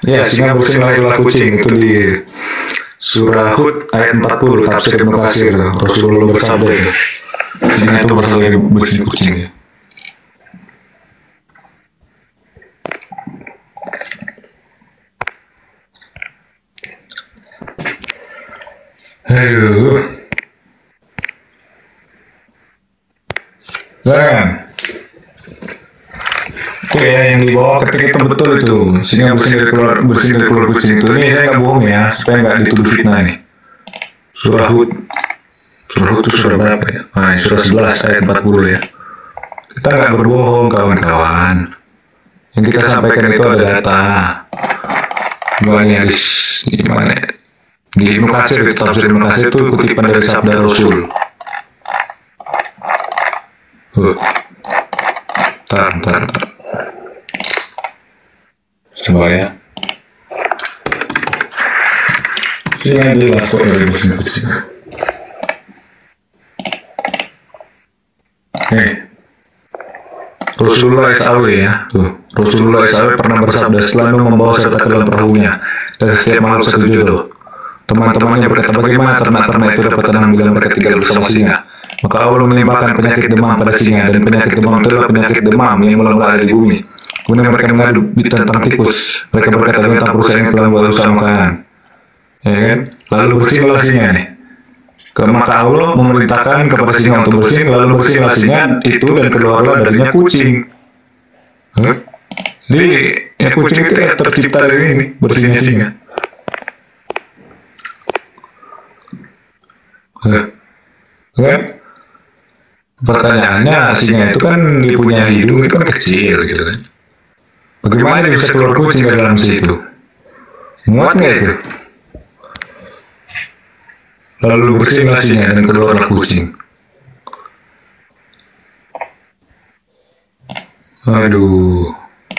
Ya, singa bersin lahirlah kucing, itu di surah Hud ayat 40, tafsir Ibnu Katsir. Rasulullah bersabda itu. Singa itu berasal dari bersin kucing ya. Aduh. Kan. Itu ya yang dibawa ketika itu betul itu. Singa bersin dari keluar kucing itu. Ini saya nggak bohong ya, supaya nggak dituduh fitnah nih. Surah Hud. Surah Hud itu surah berapa ya? Nah, surah 11 ayat 40 ya. Kita nggak berbohong kawan-kawan. Yang kita sampaikan itu ada data. Gimana gimana? Di Ibnu Katsir, di tafsir Ibnu Katsir itu kutipan dari sabda Rasul. Bentar. Coba ya. Sini jelas kok dari bersin kucing. Rasulullah SAW ya, tuh. Rasulullah SAW pernah bersabda, setelah Nuh membawa serta ke dalam perahunya, dan setiap makhluk satu jodoh. Teman-temannya berkata, bagaimana ternak-ternak itu dapat tenang bila mereka tinggal bersama singa? Maka Allah melimpahkan penyakit demam pada singa, dan penyakit demam itulah penyakit demam yang mula-mula ada di bumi. Kemudian mereka mengadu tentang tikus. Mereka berkata tentang perusahaan yang telah membuat usaha makanan. Ya kan? Lalu bersihlah singa nih. Maka Allah memerintahkan kepada singa untuk bersin, lalu bersihlah singa itu dan keluarlah darinya kucing. Jadi ya kucing itu ya tercipta dari ini, bersihnya singa. Kan? Pertanyaannya, singa itu kan punya hidung itu kan kecil gitu kan. Bagaimana dia bisa keluar kucing dari dalam situ? Muat nggak itu? Lalu bersihlah singa dan keluarlah kucing. Aduh,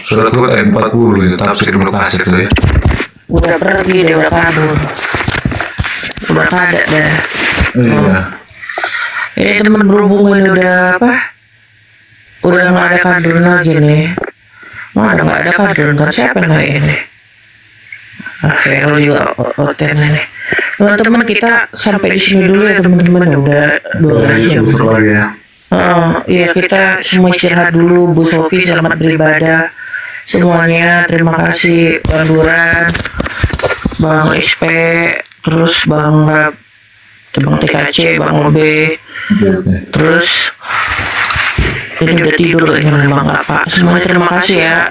surat Hud ayat 40 itu tafsir Ibnu Katsir tuh ya. Udah pergi deh, udah kabur. Udah kada deh. Iya. Ini teman berhubung ini udah apa? Udah nggak ada kader lagi nih. Mana nggak ada kader kan? Siapa lagi ini? Vero juga hotel ini. Teman-teman kita sampai di sini dulu ya teman-teman, udah 12 jam. Iya, kita semua istirahat dulu. Bu Sofi selamat beribadah semuanya. Terima kasih Bang Duran, Bang XP, terus Bang TKC, Bang OB, terus ini udah tidur ini memang apa. Semuanya terima kasih ya.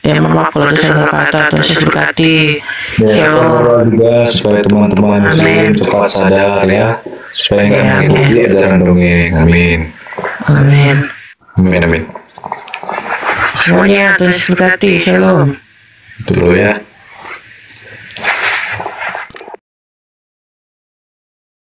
Ya mohon maaf kalau ada salah kata atau saya berkati. Shalom juga supaya teman-teman muslim cepat sadar ya, supaya nggak mengikuti ajaran dongeng. Amin. Amin. Amin. Semuanya Tuhan berkati. Shalom. Itu loh ya.